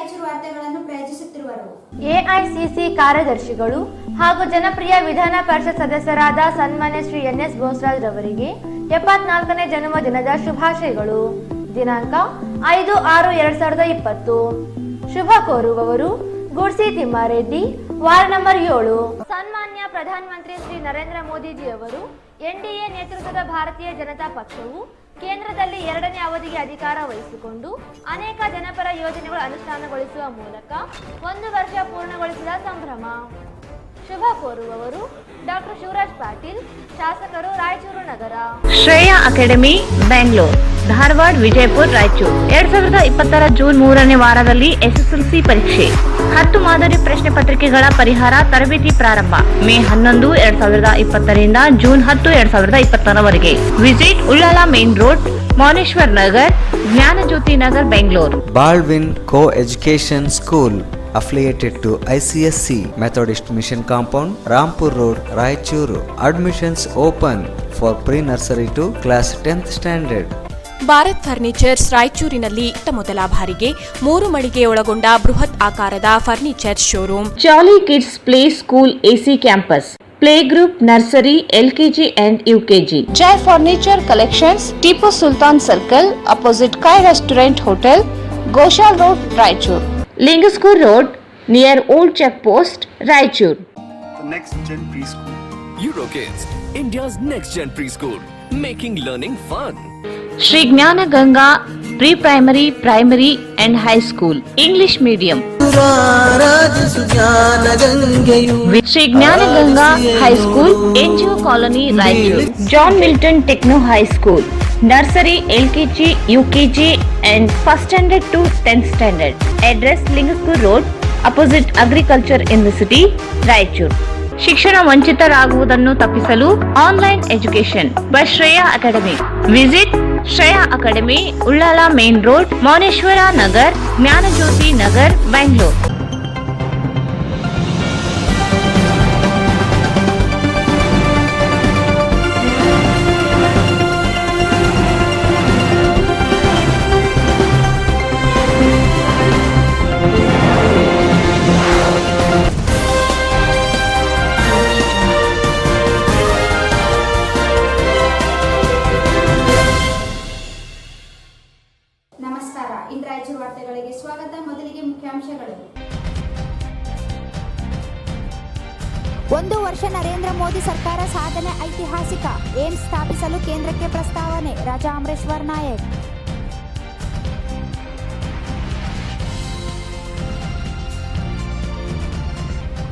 ರಾಯಚೂರು ವಾರ್ತೆಗಳನ್ನು ಪ್ರಾಯೋಜಿಸುತ್ತಿರುವರು ಎಐಸಿಸಿ ಕಾರ್ಯದರ್ಶಿಗಳು ಹಾಗೂ ಜನಪ್ರಿಯ ವಿಧಾನ ಪರಿಷತ್ ಸದಸ್ಯರಾದ ಸನ್ಮಾನ್ಯ ಶ್ರೀ ಎನ್.ಎಸ್. ಬೋಸರಾಜ್ ರವರಿಗೆ 74ನೇ ಜನ್ಮದಿನದ ಶುಭಾಶಯಗಳು. ದಿನಾಂಕ 5/6/2020. ಶುಭ ಕೋರುವವರು ಗುಡ್ಸಿ ತಿಮ್ಮಾರೆಡ್ಡಿ, ವಾರ್ಡ್ ನಂಬರ್ 7. ಸನ್ಮಾನ್ಯ ಪ್ರಧಾನಮಂತ್ರಿ ಶ್ರೀ ನರೇಂದ್ರ ಮೋದಿಜಿ ಅವರು ಎನ್ಡಿಎ ನೇತೃತ್ವದ ಭಾರತೀಯ ಜನತಾ ಪಕ್ಷವು ಕೇಂದ್ರದಲ್ಲಿ 2ನೇ ಅವಧಿಗೆ ಅಧಿಕಾರ ವಹಿಸಿಕೊಂಡು ಅನೇಕ ಜನಪರ ಯೋಜನೆಗಳು ಅನುಷ್ಠಾನಗೊಳಿಸುವ ಮೂಲಕ 1 ವರ್ಷ ಪೂರ್ಣಗೊಳಿಸಿದ ಸಂಭ್ರಮ. ಶುಭ ಕೋರುವವರು ಡಾಕ್ಟರ್ ಶಿವರಾಜ್ ಪಾಟೀಲ್, ಶಾಸಕರು, ರಾಯಚೂರು ನಗರ. ಶ್ರೇಯಾ ಅಕಾಡೆಮಿ, ಬೆಂಗಳೂರು, ಧಾರವಾಡ, ವಿಜಯಪುರ, ರಾಯಚೂರು. 2020 ಜೂನ್ 3ನೇ ವಾರದಲ್ಲಿ ಎಸ್ಎಸ್ಎಲ್ಸಿ ಪರೀಕ್ಷೆ 10 ಮಾದರಿ ಪ್ರಶ್ನೆ ಪತ್ರಿಕೆಗಳ ಪರಿಹಾರ ತರಬೇತಿ ಪ್ರಾರಂಭ. ಮೇ 11, 2020 ರಿಂದ June 10, 2020 visit Ullal main road, Mouneshwar Nagar, Jnanajyothi Nagar, Bengaluru. Baldwin Co-Education School affiliated to ICSC Methodist Mission Compound, Rampur Road, Raichuru. Admissions open for pre-nursery to class 10th standard. Bharat furnitures ರಾಯಚೂರಿನಲ್ಲಿ ಮೊದಲ ಬಾರಿಗೆ 3 ಮಳಿಗೆ ಒಳಗೊಂಡ ಬೃಹತ್ ಆಕಾರದ furniture showroom. Jolly kids play school AC campus, play group, nursery, LKG and UKG. Jai furniture collections, Tipu Sultan circle, opposite ಕಾಯ್ restaurant hotel, Goshal road, Raichur. Lingsugur road, near old check post, Raichur. Next Gen Preschool. Eurokids, India's next gen preschool, making learning fun. Shri Jnana Ganga pre primary, primary and high school, English medium. Shri Jnana Ganga high school, NGO colony, Raichur. John Milton techno high school, nursery, LKG, UKG and first standard to 10th standard. Address Lingsugur road, opposite agriculture university, Raichur. ಶಿಕ್ಷಣ ವಂಚಿತರಾಗುವುದನ್ನು ತಪ್ಪಿಸಲು online education by Shreya academy. Visit Shreya academy, Ullal main road, Mouneshwara Nagar, Jnanajyothi Nagar, Bengaluru. ನಮಸ್ಕಾರ. ಇಂದು ರಾಯಚೂರು ವಾರ್ತೆಗಳಿಗೆ ಸ್ವಾಗತ. ಮೊದಲಿಗೆ ಮುಖ್ಯಾಂಶಗಳು. 1 ವರ್ಷ ನರೇಂದ್ರ ಮೋದಿ ಸರ್ಕಾರ ಸಾಧನೆ ಐತಿಹಾಸಿಕ. ಏಮ್ಸ್ ಸ್ಥಾಪಿಸಲು ಕೇಂದ್ರಕ್ಕೆ ಪ್ರಸ್ತಾವನೆ. ರಾಜಾ ಅಮರೇಶ್ವರ್ ನಾಯಕ್.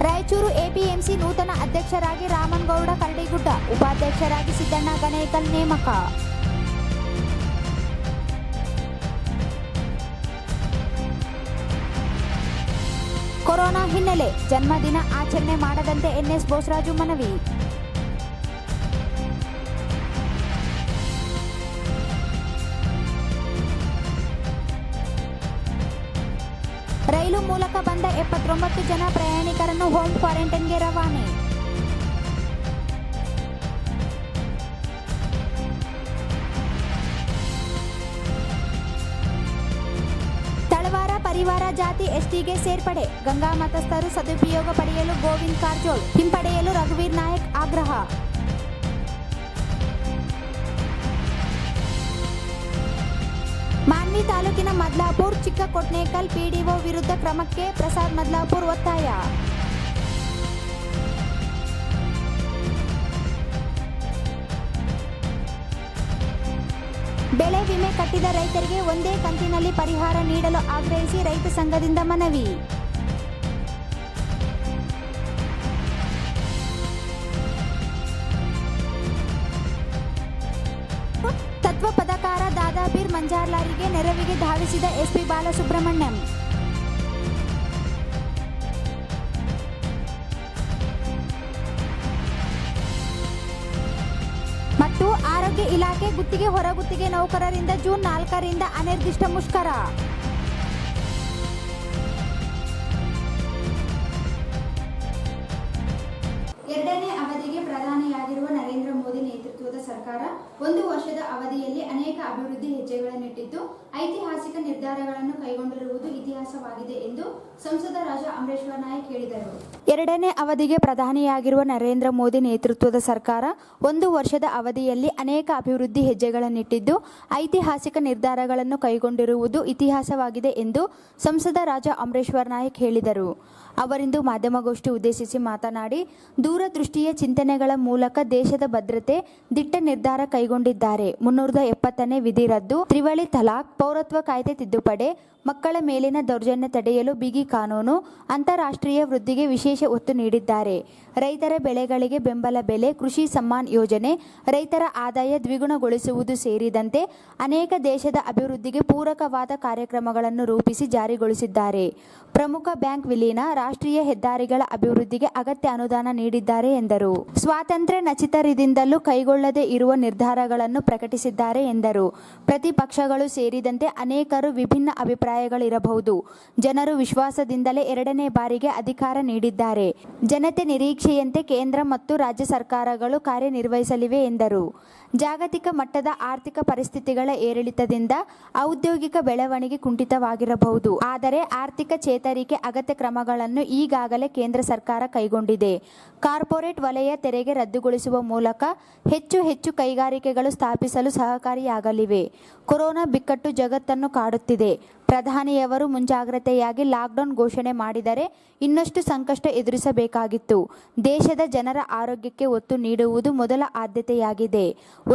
ರಾಯಚೂರು ಎಪಿಎಂಸಿ ನೂತನ ಅಧ್ಯಕ್ಷರಾಗಿ ರಾಮನಗೌಡ ಕರಡಿಗುಡ್ಡ, ಉಪಾಧ್ಯಕ್ಷರಾಗಿ ಸಿದ್ದಣ್ಣ ಗಣೇಕಲ್ ನೇಮಕ. ಕೊರೋನಾ ಹಿನ್ನೆಲೆ ಜನ್ಮದಿನ ಆಚರಣೆ ಮಾಡದಂತೆ ಎನ್.ಎಸ್. ಬೋಸರಾಜು ಮನವಿ. ರೈಲು ಮೂಲಕ ಬಂದ 79 ಜನ ಪ್ರಯಾಣಿಕರನ್ನು ಹೋಮ್ ಕ್ವಾರಂಟೈನ್ಗೆ ರವಾನೆ. ತಳವಾರ ಪರಿವಾರ ಜಾತಿ ಎಸ್ಟಿಗೆ ಸೇರ್ಪಡೆ. ಗಂಗಾ ಮತಸ್ಥರು ಸದುಪಯೋಗ ಪಡೆಯಲು ಗೋವಿಂದ್ ಕಾರಜೋಳ್, ಹಿಂಪಡೆಯಲು ರಘುವೀರ್ ನಾಯಕ್ ಆಗ್ರಹ. ಮಾನ್ವಿ ತಾಲೂಕಿನ ಮದ್ಲಾಪುರ್ ಚಿಕ್ಕಕೊಟ್ನೇಕಲ್ ಪಿಡಿಒ ವಿರುದ್ಧ ಕ್ರಮಕ್ಕೆ ಪ್ರಸಾದ್ ಮದ್ಲಾಪುರ್ ಒತ್ತಾಯ. ಬೆಳೆ ವಿಮೆ ಕಟ್ಟಿದ ರೈತರಿಗೆ ಒಂದೇ ಕಂತಿನಲ್ಲಿ ಪರಿಹಾರ ನೀಡಲು ಆಗ್ರಹಿಸಿ ರೈತ ಸಂಘದಿಂದ ಮನವಿ. ತತ್ವ ಪದಕಾರ ದಾದಾಪೀರ್ ಮಂಜಾರ್ಲಾರಿಗೆ ನೆರವಿಗೆ ಧಾವಿಸಿದ ಎಸ್ಪಿ ಬಾಲಸುಬ್ರಹ್ಮಣ್ಯಂ. ಮತ್ತು ಆರೋಗ್ಯ ಇಲಾಖೆ ಗುತ್ತಿಗೆ ಹೊರಗುತ್ತಿಗೆ ನೌಕರರಿಂದ ಜೂನ್ 4ರಿಂದ ಅನಿರ್ದಿಷ್ಟ ಮುಷ್ಕರ. ಎರಡನೇ ಅವಧಿಗೆ ಪ್ರಧಾನಿಯಾಗಿರುವ ನರೇಂದ್ರ ಮೋದಿ ನೇತೃತ್ವದ ಸರ್ಕಾರ 1 ವರ್ಷದ ಅವಧಿಯಲ್ಲಿ ಅನೇಕ ಅಭಿವೃದ್ಧಿ ಹೆಜ್ಜೆಗಳನ್ನಿಟ್ಟಿದ್ದು ಐತಿಹಾಸಿಕ ನಿರ್ಧಾರಗಳನ್ನು ಕೈಗೊಂಡಿರುವುದು ಇತಿಹಾಸವಾಗಿದೆ ಎಂದು ಸಂಸದ ರಾಜಾ ಅಮರೇಶ್ವರ ನಾಯಕ್ ಹೇಳಿದರು. ಎರಡನೇ ಅವಧಿಗೆ ಪ್ರಧಾನಿಯಾಗಿರುವ ನರೇಂದ್ರ ಮೋದಿ ನೇತೃತ್ವದ ಸರ್ಕಾರ 1 ವರ್ಷದ ಅವಧಿಯಲ್ಲಿ ಅನೇಕ ಅಭಿವೃದ್ಧಿ ಹೆಜ್ಜೆಗಳನ್ನಿಟ್ಟಿದ್ದು ಐತಿಹಾಸಿಕ ನಿರ್ಧಾರಗಳನ್ನು ಕೈಗೊಂಡಿರುವುದು ಇತಿಹಾಸವಾಗಿದೆ ಎಂದು ಸಂಸದ ರಾಜಾ ಅಮರೇಶ್ವರ ನಾಯಕ್ ಹೇಳಿದರು. ಅವರಿಂದು ಮಾಧ್ಯಮಗೋಷ್ಠಿ ಉದ್ದೇಶಿಸಿ ಮಾತನಾಡಿ, ದೂರದೃಷ್ಟಿಯ ಚಿಂತನೆಗಳ ಮೂಲಕ ದೇಶದ ಭದ್ರತೆ ದಿಟ್ಟ ನಿರ್ಧಾರ ಕೈಗೊಂಡಿದ್ದಾರೆ. 370ನೇ ವಿಧಿ ರದ್ದು, ತ್ರಿವಳಿ ತಲಾಖ್, ಪೌರತ್ವ ಕಾಯ್ದೆ ತಿದ್ದುಪಡಿ, ಮಕ್ಕಳ ಮೇಲಿನ ದೌರ್ಜನ್ಯ ತಡೆಯಲು ಬಿಗಿ ಕಾನೂನು, ಅಂತಾರಾಷ್ಟ್ರೀಯ ವೃದ್ಧಿಗೆ ವಿಶೇಷ ಒತ್ತು ನೀಡಿದ್ದಾರೆ. ರೈತರ ಬೆಳೆಗಳಿಗೆ ಬೆಂಬಲ ಬೆಲೆ, ಕೃಷಿ ಸಮ್ಮಾನ್ ಯೋಜನೆ, ರೈತರ ಆದಾಯ ದ್ವಿಗುಣಗೊಳಿಸುವುದು ಸೇರಿದಂತೆ ಅನೇಕ ದೇಶದ ಅಭಿವೃದ್ಧಿಗೆ ಪೂರಕವಾದ ಕಾರ್ಯಕ್ರಮಗಳನ್ನು ರೂಪಿಸಿ ಜಾರಿಗೊಳಿಸಿದ್ದಾರೆ. ಪ್ರಮುಖ ಬ್ಯಾಂಕ್ ವಿಲೀನ, ರಾಷ್ಟ್ರೀಯ ಹೆದ್ದಾರಿಗಳ ಅಭಿವೃದ್ಧಿಗೆ ಅಗತ್ಯ ಅನುದಾನ ನೀಡಿದ್ದಾರೆ ಎಂದರು. ಸ್ವಾತಂತ್ರ್ಯ ನಚಿತರಿಂದಲೂ ಕೈಗೊಳ್ಳದೇ ಇರುವ ನಿರ್ಧಾರಗಳನ್ನು ಪ್ರಕಟಿಸಿದ್ದಾರೆ ಎಂದರು. ಪ್ರತಿಪಕ್ಷಗಳು ಸೇರಿದಂತೆ ಅನೇಕರು ವಿಭಿನ್ನ ಅಭಿಪ್ರಾಯಗಳಿರಬಹುದು. ಜನರು ವಿಶ್ವಾಸದಿಂದಲೇ 2ನೇ ಬಾರಿಗೆ ಅಧಿಕಾರ ನೀಡಿದ್ದಾರೆ. ಜನತೆ ನಿರೀಕ್ಷೆಯಂತೆ ಕೇಂದ್ರ ಮತ್ತು ರಾಜ್ಯ ಸರ್ಕಾರಗಳು ಕಾರ್ಯನಿರ್ವಹಿಸಲಿವೆ ಎಂದರು. ಜಾಗತಿಕ ಮಟ್ಟದ ಆರ್ಥಿಕ ಪರಿಸ್ಥಿತಿಗಳ ಏರಿಳಿತದಿಂದ ಔದ್ಯೋಗಿಕ ಬೆಳವಣಿಗೆ ಕುಂಠಿತವಾಗಿರಬಹುದು. ಆದರೆ ಆರ್ಥಿಕ ಚೇತರಿಕೆ ಅಗತ್ಯ ಕ್ರಮಗಳನ್ನು ಈಗಾಗಲೇ ಕೇಂದ್ರ ಸರ್ಕಾರ ಕೈಗೊಂಡಿದೆ. ಕಾರ್ಪೊರೇಟ್ ವಲಯ ತೆರಿಗೆ ರದ್ದುಗೊಳಿಸುವ ಮೂಲಕ ಹೆಚ್ಚು ಕೈಗಾರಿಕೆಗಳು ಸ್ಥಾಪಿಸಲು ಸಹಕಾರಿಯಾಗಲಿವೆ. ಕೊರೋನಾ ಬಿಕ್ಕಟ್ಟು ಜಗತ್ತನ್ನು ಕಾಡುತ್ತಿದೆ. ಪ್ರಧಾನಿಯವರು ಮುಂಜಾಗ್ರತೆಯಾಗಿ ಲಾಕ್ಡೌನ್ ಘೋಷಣೆ ಮಾಡಿದರೆ ಇನ್ನಷ್ಟು ಸಂಕಷ್ಟ ಎದುರಿಸಬೇಕಾಗಿತ್ತು. ದೇಶದ ಜನರ ಆರೋಗ್ಯಕ್ಕೆ ಒತ್ತು ನೀಡುವುದು ಮೊದಲ ಆದ್ಯತೆಯಾಗಿದೆ.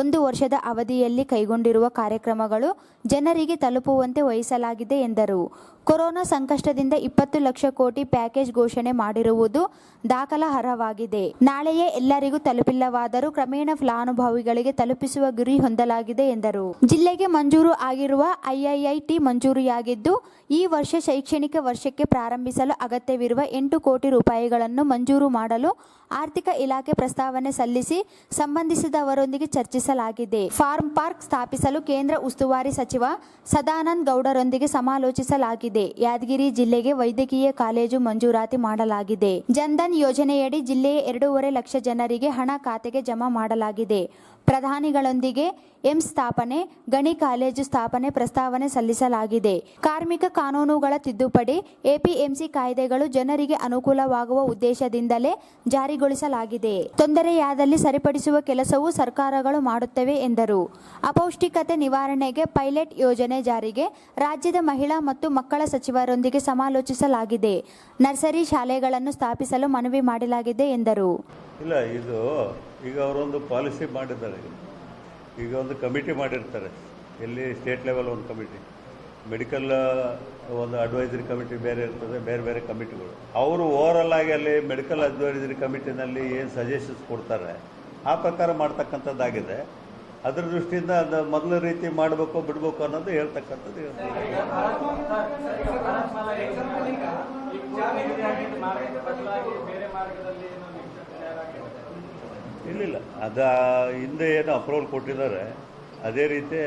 1 ವರ್ಷದ ಅವಧಿಯಲ್ಲಿ ಕೈಗೊಂಡಿರುವ ಕಾರ್ಯಕ್ರಮಗಳು ಜನರಿಗೆ ತಲುಪುವಂತೆ ವಹಿಸಲಾಗಿದೆ ಎಂದರು. ಕೊರೋನಾ ಸಂಕಷ್ಟದಿಂದ 20 ಲಕ್ಷ ಕೋಟಿ ಪ್ಯಾಕೇಜ್ ಘೋಷಣೆ ಮಾಡಿರುವುದು ದಾಖಲಾರ್ಹವಾಗಿದೆ. ನಾಳೆಯೇ ಎಲ್ಲರಿಗೂ ತಲುಪಿಲ್ಲವಾದರೂ ಕ್ರಮೇಣ ಫಲಾನುಭವಿಗಳಿಗೆ ತಲುಪಿಸುವ ಗುರಿ ಹೊಂದಲಾಗಿದೆ ಎಂದರು. ಜಿಲ್ಲೆಗೆ ಮಂಜೂರು ಆಗಿರುವ IIIT ಮಂಜೂರಿಯಾಗಿದ್ದು, ಈ ವರ್ಷ ಶೈಕ್ಷಣಿಕ ವರ್ಷಕ್ಕೆ ಪ್ರಾರಂಭಿಸಲು ಅಗತ್ಯವಿರುವ 8 ಕೋಟಿ ರೂಪಾಯಿಗಳನ್ನು ಮಂಜೂರು ಮಾಡಲು ಆರ್ಥಿಕ ಇಲಾಖೆ ಪ್ರಸ್ತಾವನೆ ಸಲ್ಲಿಸಿ ಸಂಬಂಧಿಸಿದವರೊಂದಿಗೆ ಚರ್ಚಿಸಲಾಗಿದೆ. ಫಾರ್ಮ್ ಪಾರ್ಕ್ ಸ್ಥಾಪಿಸಲು ಕೇಂದ್ರ ಉಸ್ತುವಾರಿ ಸಚಿವ ಸದಾನಂದ ಗೌಡರೊಂದಿಗೆ ಸಮಾಲೋಚಿಸಲಾಗಿದೆ. ಯಾದಗಿರಿ ಜಿಲ್ಲೆಗೆ ವೈದ್ಯಕೀಯ ಕಾಲೇಜು ಮಂಜೂರಾತಿ ಮಾಡಲಾಗಿದೆ. ಜನ್ಧನ್ ಯೋಜನೆಯಡಿ ಜಿಲ್ಲೆಯ 2.5 ಲಕ್ಷ ಜನರಿಗೆ ಹಣ ಖಾತೆಗೆ ಜಮಾ ಮಾಡಲಾಗಿದೆ. ಪ್ರಧಾನಿಗಳೊಂದಿಗೆ ಏಮ್ಸ್ ಸ್ಥಾಪನೆ, ಗಣಿ ಕಾಲೇಜು ಸ್ಥಾಪನೆ ಪ್ರಸ್ತಾವನೆ ಸಲ್ಲಿಸಲಾಗಿದೆ. ಕಾರ್ಮಿಕ ಕಾನೂನುಗಳ ತಿದ್ದುಪಡಿ, APMC ಕಾಯ್ದೆಗಳು ಜನರಿಗೆ ಅನುಕೂಲವಾಗುವ ಉದ್ದೇಶದಿಂದಲೇ ಜಾರಿಗೊಳಿಸಲಾಗಿದೆ. ತೊಂದರೆಯಾದಲ್ಲಿ ಸರಿಪಡಿಸುವ ಕೆಲಸವೂ ಸರ್ಕಾರಗಳು ಮಾಡುತ್ತವೆ ಎಂದರು. ಅಪೌಷ್ಟಿಕತೆ ನಿವಾರಣೆಗೆ ಪೈಲಟ್ ಯೋಜನೆ ಜಾರಿಗೆ ರಾಜ್ಯದ ಮಹಿಳಾ ಮತ್ತು ಮಕ್ಕಳ ಸಚಿವರೊಂದಿಗೆ ಸಮಾಲೋಚಿಸಲಾಗಿದೆ. ನರ್ಸರಿ ಶಾಲೆಗಳನ್ನು ಸ್ಥಾಪಿಸಲು ಮನವಿ ಮಾಡಲಾಗಿದೆ ಎಂದರು. ಇಲ್ಲ, ಇದು ಈಗ ಅವರೊಂದು ಪಾಲಿಸಿ ಮಾಡಿದ್ದಾರೆ. ಈಗ ಒಂದು ಕಮಿಟಿ ಮಾಡಿರ್ತಾರೆ. ಎಲ್ಲಿ ಸ್ಟೇಟ್ ಲೆವೆಲ್ ಒಂದು ಕಮಿಟಿ, ಮೆಡಿಕಲ್ ಒಂದು ಅಡ್ವೈಸರಿ ಕಮಿಟಿ ಬೇರೆ ಇರ್ತದೆ, ಬೇರೆ ಬೇರೆ ಕಮಿಟಿಗಳು. ಅವರು ಓವರಲ್ ಆಗಿ ಅಲ್ಲಿ ಮೆಡಿಕಲ್ ಅಡ್ವೈಸರಿ ಕಮಿಟಿನಲ್ಲಿ ಏನು ಸಜೆಷನ್ಸ್ ಕೊಡ್ತಾರೆ ಆ ಪ್ರಕಾರ ಮಾಡ್ತಕ್ಕಂಥದ್ದಾಗಿದೆ. ಅದರ ದೃಷ್ಟಿಯಿಂದ ಅದು ಮೊದಲ ರೀತಿ ಮಾಡಬೇಕು ಬಿಡಬೇಕು ಅನ್ನೋದು ಹೇಳ್ತಕ್ಕಂಥದ್ದು ಇಲ್ಲ. ಅದು ಹಿಂದೆ ಏನು ಅಪ್ರೂವಲ್ ಕೊಟ್ಟಿದ್ದಾರೆ ಅದೇ ರೀತಿ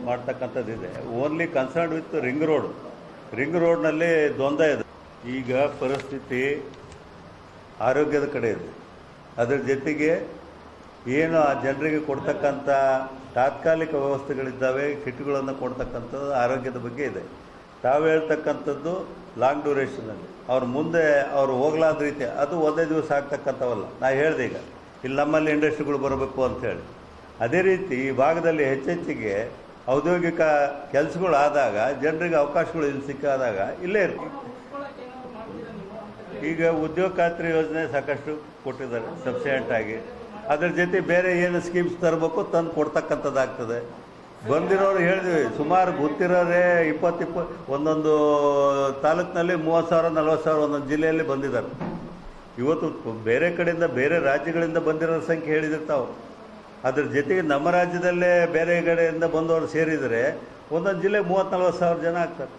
ಮಾಡ್ತಕ್ಕಂಥದ್ದಿದೆ. ಓನ್ಲಿ ಕನ್ಸರ್ನ್ ವಿತ್ ರಿಂಗ್ ರೋಡ್ನಲ್ಲಿ ದ್ವಂದ್ವ ಇದೆ. ಈಗ ಪರಿಸ್ಥಿತಿ ಆರೋಗ್ಯದ ಕಡೆ ಇದೆ. ಅದರ ಜೊತೆಗೆ ಏನು ಆ ಜನರಿಗೆ ಕೊಡ್ತಕ್ಕಂಥ ತಾತ್ಕಾಲಿಕ ವ್ಯವಸ್ಥೆಗಳಿದ್ದಾವೆ, ಕಿಟ್ಗಳನ್ನು ಕೊಡ್ತಕ್ಕಂಥದ್ದು ಆರೋಗ್ಯದ ಬಗ್ಗೆ ಇದೆ. ತಾವು ಹೇಳ್ತಕ್ಕಂಥದ್ದು ಲಾಂಗ್ ಡ್ಯೂರೇಷನಲ್ಲಿ ಅವ್ರ ಮುಂದೆ ಅವರು ಹೋಗ್ಲಾದ ರೀತಿ ಅದು ಒಂದೇ ದಿವಸ ಆಗ್ತಕ್ಕಂಥವಲ್ಲ. ನಾ ಹೇಳಿದೆ ಈಗ ಇಲ್ಲಿ ನಮ್ಮಲ್ಲಿ ಇಂಡಸ್ಟ್ರಿಗಳು ಬರಬೇಕು ಅಂಥೇಳಿ. ಅದೇ ರೀತಿ ಈ ಭಾಗದಲ್ಲಿ ಹೆಚ್ಚೆಚ್ಚಿಗೆ ಔದ್ಯೋಗಿಕ ಕೆಲಸಗಳು ಆದಾಗ ಜನರಿಗೆ ಅವಕಾಶಗಳು ಇಲ್ಲಿ ಸಿಕ್ಕಾದಾಗ ಇಲ್ಲೇ ಇರ್ತೀವಿ. ಈಗ ಉದ್ಯೋಗ ಖಾತ್ರಿ ಯೋಜನೆ ಸಾಕಷ್ಟು ಕೊಟ್ಟಿದ್ದಾರೆ ಸಬ್ಸಿಡೆಂಟಾಗಿ. ಅದ್ರ ಜೊತೆ ಬೇರೆ ಏನು ಸ್ಕೀಮ್ಸ್ ತರಬೇಕು ತಂದು ಕೊಡ್ತಕ್ಕಂಥದ್ದಾಗ್ತದೆ. ಬಂದಿರೋರು ಹೇಳಿದ್ವಿ, ಸುಮಾರು ಗೊತ್ತಿರೋರೇ 20 ಒಂದೊಂದು ತಾಲೂಕಿನಲ್ಲಿ 30,000 40,000 ಒಂದೊಂದು ಜಿಲ್ಲೆಯಲ್ಲಿ ಬಂದಿದ್ದಾರೆ. ಇವತ್ತು ಬೇರೆ ಕಡೆಯಿಂದ ಬೇರೆ ರಾಜ್ಯಗಳಿಂದ ಬಂದಿರೋ ಸಂಖ್ಯೆ ಹೇಳಿದಿರ್ತಾವೆ. ಅದ್ರ ಜೊತೆಗೆ ನಮ್ಮ ರಾಜ್ಯದಲ್ಲೇ ಬೇರೆ ಕಡೆಯಿಂದ ಬಂದವರು ಸೇರಿದರೆ ಒಂದೊಂದು ಜಿಲ್ಲೆ 30,000-40,000 ಜನ ಆಗ್ತಾರೆ.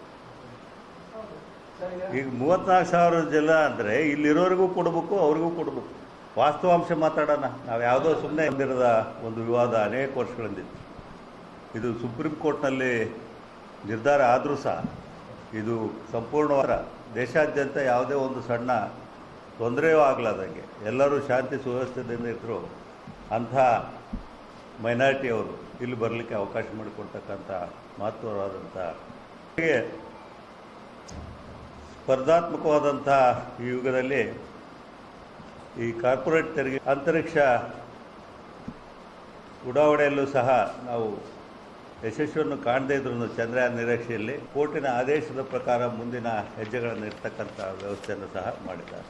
ಈಗ 34,000 ಜನ ಅಂದರೆ ಇಲ್ಲಿರೋರಿಗೂ ಕೊಡಬೇಕು, ಅವ್ರಿಗೂ ಕೊಡಬೇಕು. ವಾಸ್ತವಾಂಶ ಮಾತಾಡೋಣ. ನಾವು ಯಾವುದೋ ಸುಮ್ಮನೆ ಬಂದಿರೋದ ಒಂದು ವಿವಾದ ಅನೇಕ ವರ್ಷಗಳಿಂದಿತ್ತು. ಇದು ಸುಪ್ರೀಂ ಕೋರ್ಟ್ನಲ್ಲಿ ನಿರ್ಧಾರ ಆದರೂ ಸಹ ಇದು ಸಂಪೂರ್ಣವಾದ ದೇಶಾದ್ಯಂತ ಯಾವುದೇ ಒಂದು ಸಣ್ಣ ತೊಂದರೆಯೂ ಆಗಲಾದಂಗೆ ಎಲ್ಲರೂ ಶಾಂತಿ ಸುವ್ಯವಸ್ಥೆಯಿಂದ ಇದ್ದರು ಅಂಥ ಮೈನಾರಿಟಿಯವರು ಇಲ್ಲಿ ಬರಲಿಕ್ಕೆ ಅವಕಾಶ ಮಾಡಿಕೊಡ್ತಕ್ಕಂಥ ಮಹತ್ವವಾದಂಥ ಸ್ಪರ್ಧಾತ್ಮಕವಾದಂಥ ಈ ಯುಗದಲ್ಲಿ ಈ ಕಾರ್ಪೊರೇಟ್ ತೆರಿಗೆ ಅಂತರಿಕ್ಷ ಉಡಾವಣೆಯಲ್ಲೂ ಸಹ ನಾವು ಯಶಸ್ವಿಯನ್ನು ಕಾಣದೇ ಇದ್ರೂ ಚಂದ್ರಯಾನ ನಿರೀಕ್ಷೆಯಲ್ಲಿ ಕೋರ್ಟಿನ ಆದೇಶದ ಪ್ರಕಾರ ಮುಂದಿನ ಹೆಜ್ಜೆಗಳನ್ನು ಇರ್ತಕ್ಕಂಥ ವ್ಯವಸ್ಥೆಯನ್ನು ಸಹ ಮಾಡಿದ್ದಾರೆ.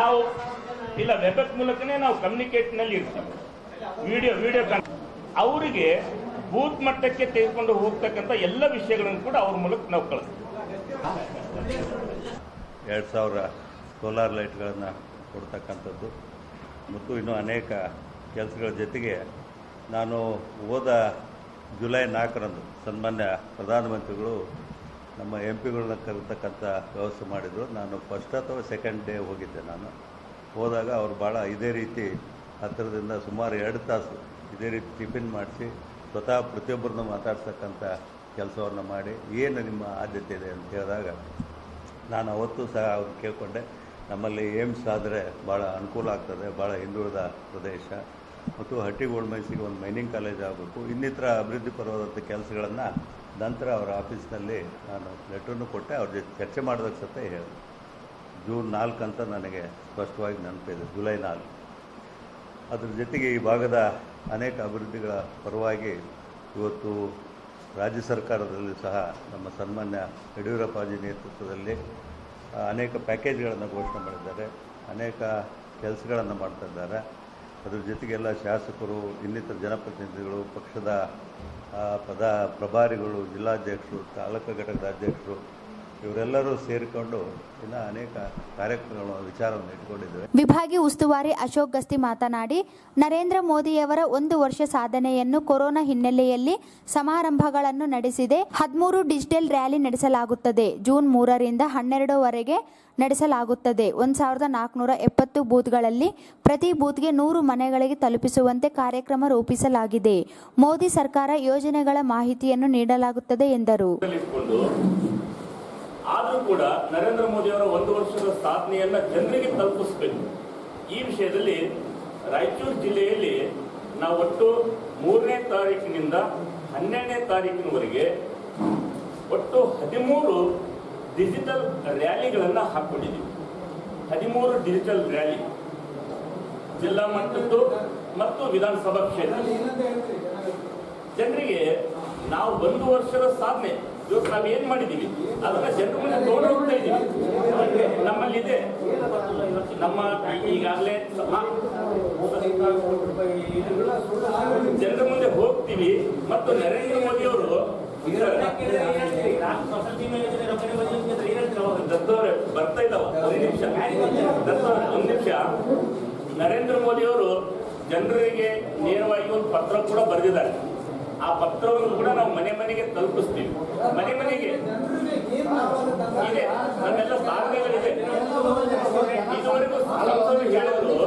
ನಾವು ಇಲ್ಲ ವೆಬ್ ಮೂಲಕನೇ ನಾವು ಕಮ್ಯುನಿಕೇಟ್ನಲ್ಲಿ ಇರ್ತೀವಿ. ವಿಡಿಯೋ ಅವರಿಗೆ ಬೂತ್ ಮಟ್ಟಕ್ಕೆ ತೆಗೆದುಕೊಂಡು ಹೋಗ್ತಕ್ಕಂಥ ಎಲ್ಲ ವಿಷಯಗಳನ್ನು ಕೂಡ ಅವ್ರ ಮೂಲಕ ನಾವು ಕಳಿಸ್ತೀವಿ. 2000 ಸೋಲಾರ್ ಲೈಟ್ಗಳನ್ನು ಕೊಡ್ತಕ್ಕಂಥದ್ದು ಮತ್ತು ಇನ್ನೂ ಅನೇಕ ಕೆಲಸಗಳ ಜೊತೆಗೆ ನಾನು ಹೋದ ಜುಲೈ 4ರಂದು ಸನ್ಮಾನ್ಯ ಪ್ರಧಾನಮಂತ್ರಿಗಳು ನಮ್ಮ MP ಗಳನ್ನ ಕರೆತಕ್ಕಂಥ ವ್ಯವಸ್ಥೆ ಮಾಡಿದರು. ನಾನು ಫಸ್ಟ್ ಅಥವಾ ಸೆಕೆಂಡ್ ಡೇ ಹೋಗಿದ್ದೆ. ನಾನು ಹೋದಾಗ ಅವರು ಭಾಳ ಇದೇ ರೀತಿ ಹತ್ತಿರದಿಂದ ಸುಮಾರು 2 ತಾಸು ಇದೇ ರೀತಿ ಟಿಫಿನ್ ಮಾಡಿಸಿ ಸ್ವತಃ ಪ್ರತಿಯೊಬ್ಬರನ್ನು ಮಾತಾಡ್ತಕ್ಕಂಥ ಕೆಲಸವನ್ನು ಮಾಡಿ ಏನು ನಿಮ್ಮ ಆದ್ಯತೆ ಇದೆ ಅಂತ ಹೇಳಿದಾಗ ನಾನು ಅವತ್ತು ಸಹ ಅವ್ರು ಕೇಳಿಕೊಂಡೆ, ನಮ್ಮಲ್ಲಿ ಏಮ್ಸ್ ಆದರೆ ಭಾಳ ಅನುಕೂಲ ಆಗ್ತದೆ, ಭಾಳ ಹಿಂದುಳಿದ ಪ್ರದೇಶ ಮತ್ತು ಹಟ್ಟಿಗೋಳ್ಮೈಸಿಗೆ ಒಂದು ಮೈನಿಂಗ್ ಕಾಲೇಜ್ ಆಗಬೇಕು, ಇನ್ನಿತರ ಅಭಿವೃದ್ಧಿ ಪರವಾದಂಥ ಕೆಲಸಗಳನ್ನು ನಂತರ ಅವರ ಆಫೀಸ್ನಲ್ಲಿ ನಾನು ಲೆಟ್ರನ್ನು ಕೊಟ್ಟೆ. ಅವ್ರ ಜೊತೆ ಚರ್ಚೆ ಮಾಡೋದಕ್ಕೆ ಸತ್ತ ಹೇಳಿದೆ. ಜೂನ್ 4 ಅಂತ ನನಗೆ ಸ್ಪಷ್ಟವಾಗಿ ನೆನಪಿದೆ, ಜುಲೈ 4. ಅದ್ರ ಜೊತೆಗೆ ಈ ಭಾಗದ ಅನೇಕ ಅಭಿವೃದ್ಧಿಗಳ ಪರವಾಗಿ ಇವತ್ತು ರಾಜ್ಯ ಸರ್ಕಾರದಲ್ಲಿ ಸಹ ನಮ್ಮ ಸನ್ಮಾನ್ಯ ಯಡಿಯೂರಪ್ಪಾಜಿ ನೇತೃತ್ವದಲ್ಲಿ ಅನೇಕ ಪ್ಯಾಕೇಜ್ಗಳನ್ನು ಘೋಷಣೆ ಮಾಡಿದ್ದಾರೆ, ಅನೇಕ ಕೆಲಸಗಳನ್ನು ಮಾಡ್ತಾ ಇದ್ದಾರೆ. ಅದ್ರ ಜೊತೆಗೆಲ್ಲ ಶಾಸಕರು, ಇನ್ನಿತರ ಜನಪ್ರತಿನಿಧಿಗಳು, ಪಕ್ಷದ ಪ್ರಭಾರಿಗಳು, ಜಿಲ್ಲಾಧ್ಯಕ್ಷರು, ತಾಲೂಕು ಘಟಕದ ಅಧ್ಯಕ್ಷರು ಇವರೆಲ್ಲರೂ ಸೇರಿಕೊಂಡು ಇನ್ನು ಅನೇಕ ಕಾರ್ಯಕ್ರಮಗಳ ವಿಚಾರವನ್ನು ಇಟ್ಕೊಂಡಿದ್ದೇವೆ. ವಿಭಾಗೀಯ ಉಸ್ತುವಾರಿ ಅಶೋಕ್ ಗಸ್ತಿ ಮಾತನಾಡಿ, ನರೇಂದ್ರ ಮೋದಿಯವರ 1 ವರ್ಷ ಸಾಧನೆಯನ್ನು ಕೊರೋನಾ ಹಿನ್ನೆಲೆಯಲ್ಲಿ ಸಮಾರಂಭಗಳನ್ನು ನಡೆಸಿದೆ. 13 ಡಿಜಿಟಲ್ ರ್ಯಾಲಿ ನಡೆಸಲಾಗುತ್ತದೆ. ಜೂನ್ 3ರಿಂದ 12ವರೆಗೆ ನಡೆಸಲಾಗುತ್ತದೆ. 1470 ಬೂತ್ಗಳಲ್ಲಿ ಪ್ರತಿ ಬೂತ್ಗೆ 100 ಮನೆಗಳಿಗೆ ತಲುಪಿಸುವಂತೆ ಕಾರ್ಯಕ್ರಮ ರೂಪಿಸಲಾಗಿದೆ. ಮೋದಿ ಸರ್ಕಾರ ಯೋಜನೆಗಳ ಮಾಹಿತಿಯನ್ನು ನೀಡಲಾಗುತ್ತದೆ ಎಂದರು. ಆದರೂ ಕೂಡ ನರೇಂದ್ರ ಮೋದಿ ಅವರ 1 ವರ್ಷದ ಸಾಧನೆಯನ್ನ ಜನರಿಗೆ ತಲುಪಿಸಬೇಕು. ಈ ವಿಷಯದಲ್ಲಿ ರಾಯಚೂರು ಜಿಲ್ಲೆಯಲ್ಲಿ ನಾವು ಒಟ್ಟು 3ನೇ ತಾರೀಕಿನಿಂದ 12ನೇ ತಾರೀಕಿನವರೆಗೆ ಒಟ್ಟು 13 ಡಿಜಿಟಲ್ ರ್ಯಾಲಿಗಳನ್ನು ಹಾಕೊಂಡಿದ್ದೀವಿ. 13 ಡಿಜಿಟಲ್ ರ್ಯಾಲಿ ಜಿಲ್ಲಾ ಮಟ್ಟದ್ದು ಮತ್ತು ವಿಧಾನಸಭಾ ಕ್ಷೇತ್ರ ಜನರಿಗೆ ನಾವು 1 ವರ್ಷದ ಸಾಧನೆ ಇವತ್ತು ನಾವು ಏನ್ ಮಾಡಿದ್ದೀವಿ ಅದನ್ನ ಜನರ ಮುಂದೆ ತಗೊಂಡು ಹೋಗ್ತಾ ಇದ್ದೀವಿ. ನಮ್ಮಲ್ಲಿದೆ, ನಮ್ಮ ಈಗಾಗಲೇ ಜನರ ಮುಂದೆ ಹೋಗ್ತೀವಿ ಮತ್ತು ನರೇಂದ್ರ ಮೋದಿ ಅವರು ಬರ್ತಾ ಇದ್ದಾವ. 1 ನಿಮಿಷ. ನರೇಂದ್ರ ಮೋದಿ ಅವರು ಜನರಿಗೆ ನೇರವಾಗಿ ಒಂದು ಪತ್ರ ಕೂಡ ಬರೆದಿದ್ದಾರೆ. ಆ ಪತ್ರವನ್ನು ಕೂಡ ನಾವು ಮನೆ ಮನೆಗೆ ತಲುಪಿಸ್ತೀವಿ. ಮನೆ ಮನೆಗೆ ಇದೆ, ನಮ್ಮೆಲ್ಲ ಸಾಧನೆಗಳಿದೆ. ಇದುವರೆಗೂ ಸಂಸದರು ಹೇಳಿದ್ರು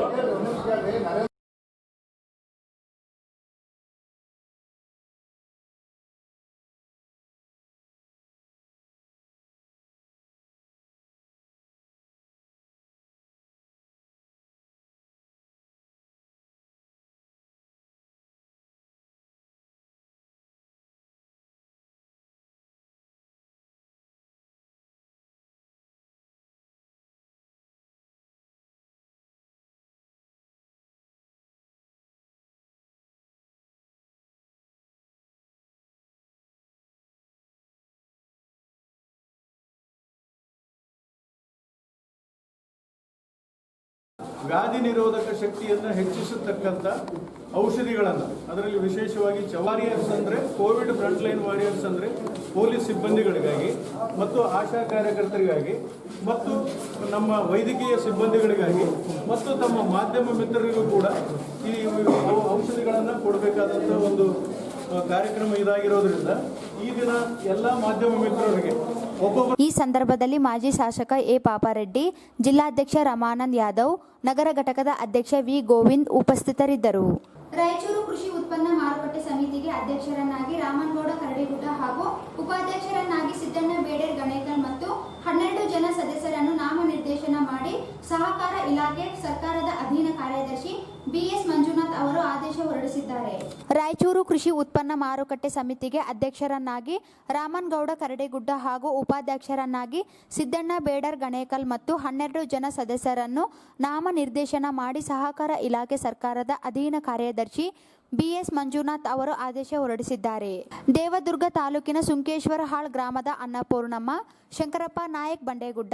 ವ್ಯಾಧಿ ನಿರೋಧಕ ಶಕ್ತಿಯನ್ನು ಹೆಚ್ಚಿಸತಕ್ಕಂಥ ಔಷಧಿಗಳನ್ನು, ಅದರಲ್ಲಿ ವಿಶೇಷವಾಗಿ ವಾರಿಯರ್ಸ್ ಅಂದರೆ ಕೋವಿಡ್ ಫ್ರಂಟ್ಲೈನ್ ವಾರಿಯರ್ಸ್ ಅಂದರೆ ಪೊಲೀಸ್ ಸಿಬ್ಬಂದಿಗಳಿಗಾಗಿ ಮತ್ತು ಆಶಾ ಕಾರ್ಯಕರ್ತರಿಗಾಗಿ ಮತ್ತು ನಮ್ಮ ವೈದ್ಯಕೀಯ ಸಿಬ್ಬಂದಿಗಳಿಗಾಗಿ ಮತ್ತು ತಮ್ಮ ಮಾಧ್ಯಮ ಮಿತ್ರರಿಗೂ ಕೂಡ ಈ ಔಷಧಿಗಳನ್ನು ಕೊಡಬೇಕಾದಂಥ ಒಂದು ಕಾರ್ಯಕ್ರಮ ಇದಾಗಿರೋದ್ರಿಂದ ಈ ದಿನ ಎಲ್ಲ ಮಾಧ್ಯಮ ಮಿತ್ರರಿಗೆ ಈ ಸಂದರ್ಭದಲ್ಲಿ ಮಾಜಿ ಶಾಸಕ ಎ ಪಾಪಾರೆಡ್ಡಿ, ಜಿಲ್ಲಾಧ್ಯಕ್ಷ ರಮಾನಂದ್ ಯಾದವ್, ನಗರ ಘಟಕದ ಅಧ್ಯಕ್ಷ ವಿ ಗೋವಿಂದ್ ಉಪಸ್ಥಿತರಿದ್ದರು. ರಾಯಚೂರು ಕೃಷಿ ಉತ್ಪನ್ನ ಮಾರುಕಟ್ಟೆ ಸಮಿತಿಗೆ ಅಧ್ಯಕ್ಷರನ್ನಾಗಿ ರಾಮನಗೌಡ ಕರಡಿಗುಡ್ಡ ಹಾಗೂ ಉಪಾಧ್ಯಕ್ಷರನ್ನಾಗಿ ಸಿದ್ದಣ್ಣ ಬೇಡೇರ್ ಗಣೇಕಲ್ ಮತ್ತು 12 ಜನ ಸದಸ್ಯರನ್ನು ನಾಮನಿರ್ದೇಶನ ಮಾಡಿ ಸಹಕಾರ ಇಲಾಖೆ ಸರ್ಕಾರದ ಅಧೀನ ಕಾರ್ಯದರ್ಶಿ BS ಮಂಜುನಾಥ್ ಮಂಜುನಾಥ್ ಅವರು ಆದೇಶ ಹೊರಡಿಸಿದ್ದಾರೆ. ರಾಯಚೂರು ಕೃಷಿ ಉತ್ಪನ್ನ ಮಾರುಕಟ್ಟೆ ಸಮಿತಿಗೆ ಅಧ್ಯಕ್ಷರನ್ನಾಗಿ ರಾಮನಗೌಡ ಕರಡಿಗುಡ್ಡ ಹಾಗೂ ಉಪಾಧ್ಯಕ್ಷರನ್ನಾಗಿ ಸಿದ್ದಣ್ಣ ಬೇಡರ್ ಗಣೇಕಲ್ ಮತ್ತು 12 ಜನ ಸದಸ್ಯರನ್ನು ನಾಮನಿರ್ದೇಶನ ಮಾಡಿ ಸಹಕಾರ ಇಲಾಖೆ ಸರ್ಕಾರದ ಅಧೀನ ಕಾರ್ಯದರ್ಶಿ BS ಮಂಜುನಾಥ್ ಅವರು ಆದೇಶ ಹೊರಡಿಸಿದ್ದಾರೆ. ದೇವದುರ್ಗ ತಾಲೂಕಿನ ಸುಂಕೇಶ್ವರಹಾಳ್ ಗ್ರಾಮದ ಅನ್ನಪೂರ್ಣಮ್ಮ, ಶಂಕರಪ್ಪ ನಾಯಕ್ ಬಂಡೇಗುಡ್ಡ,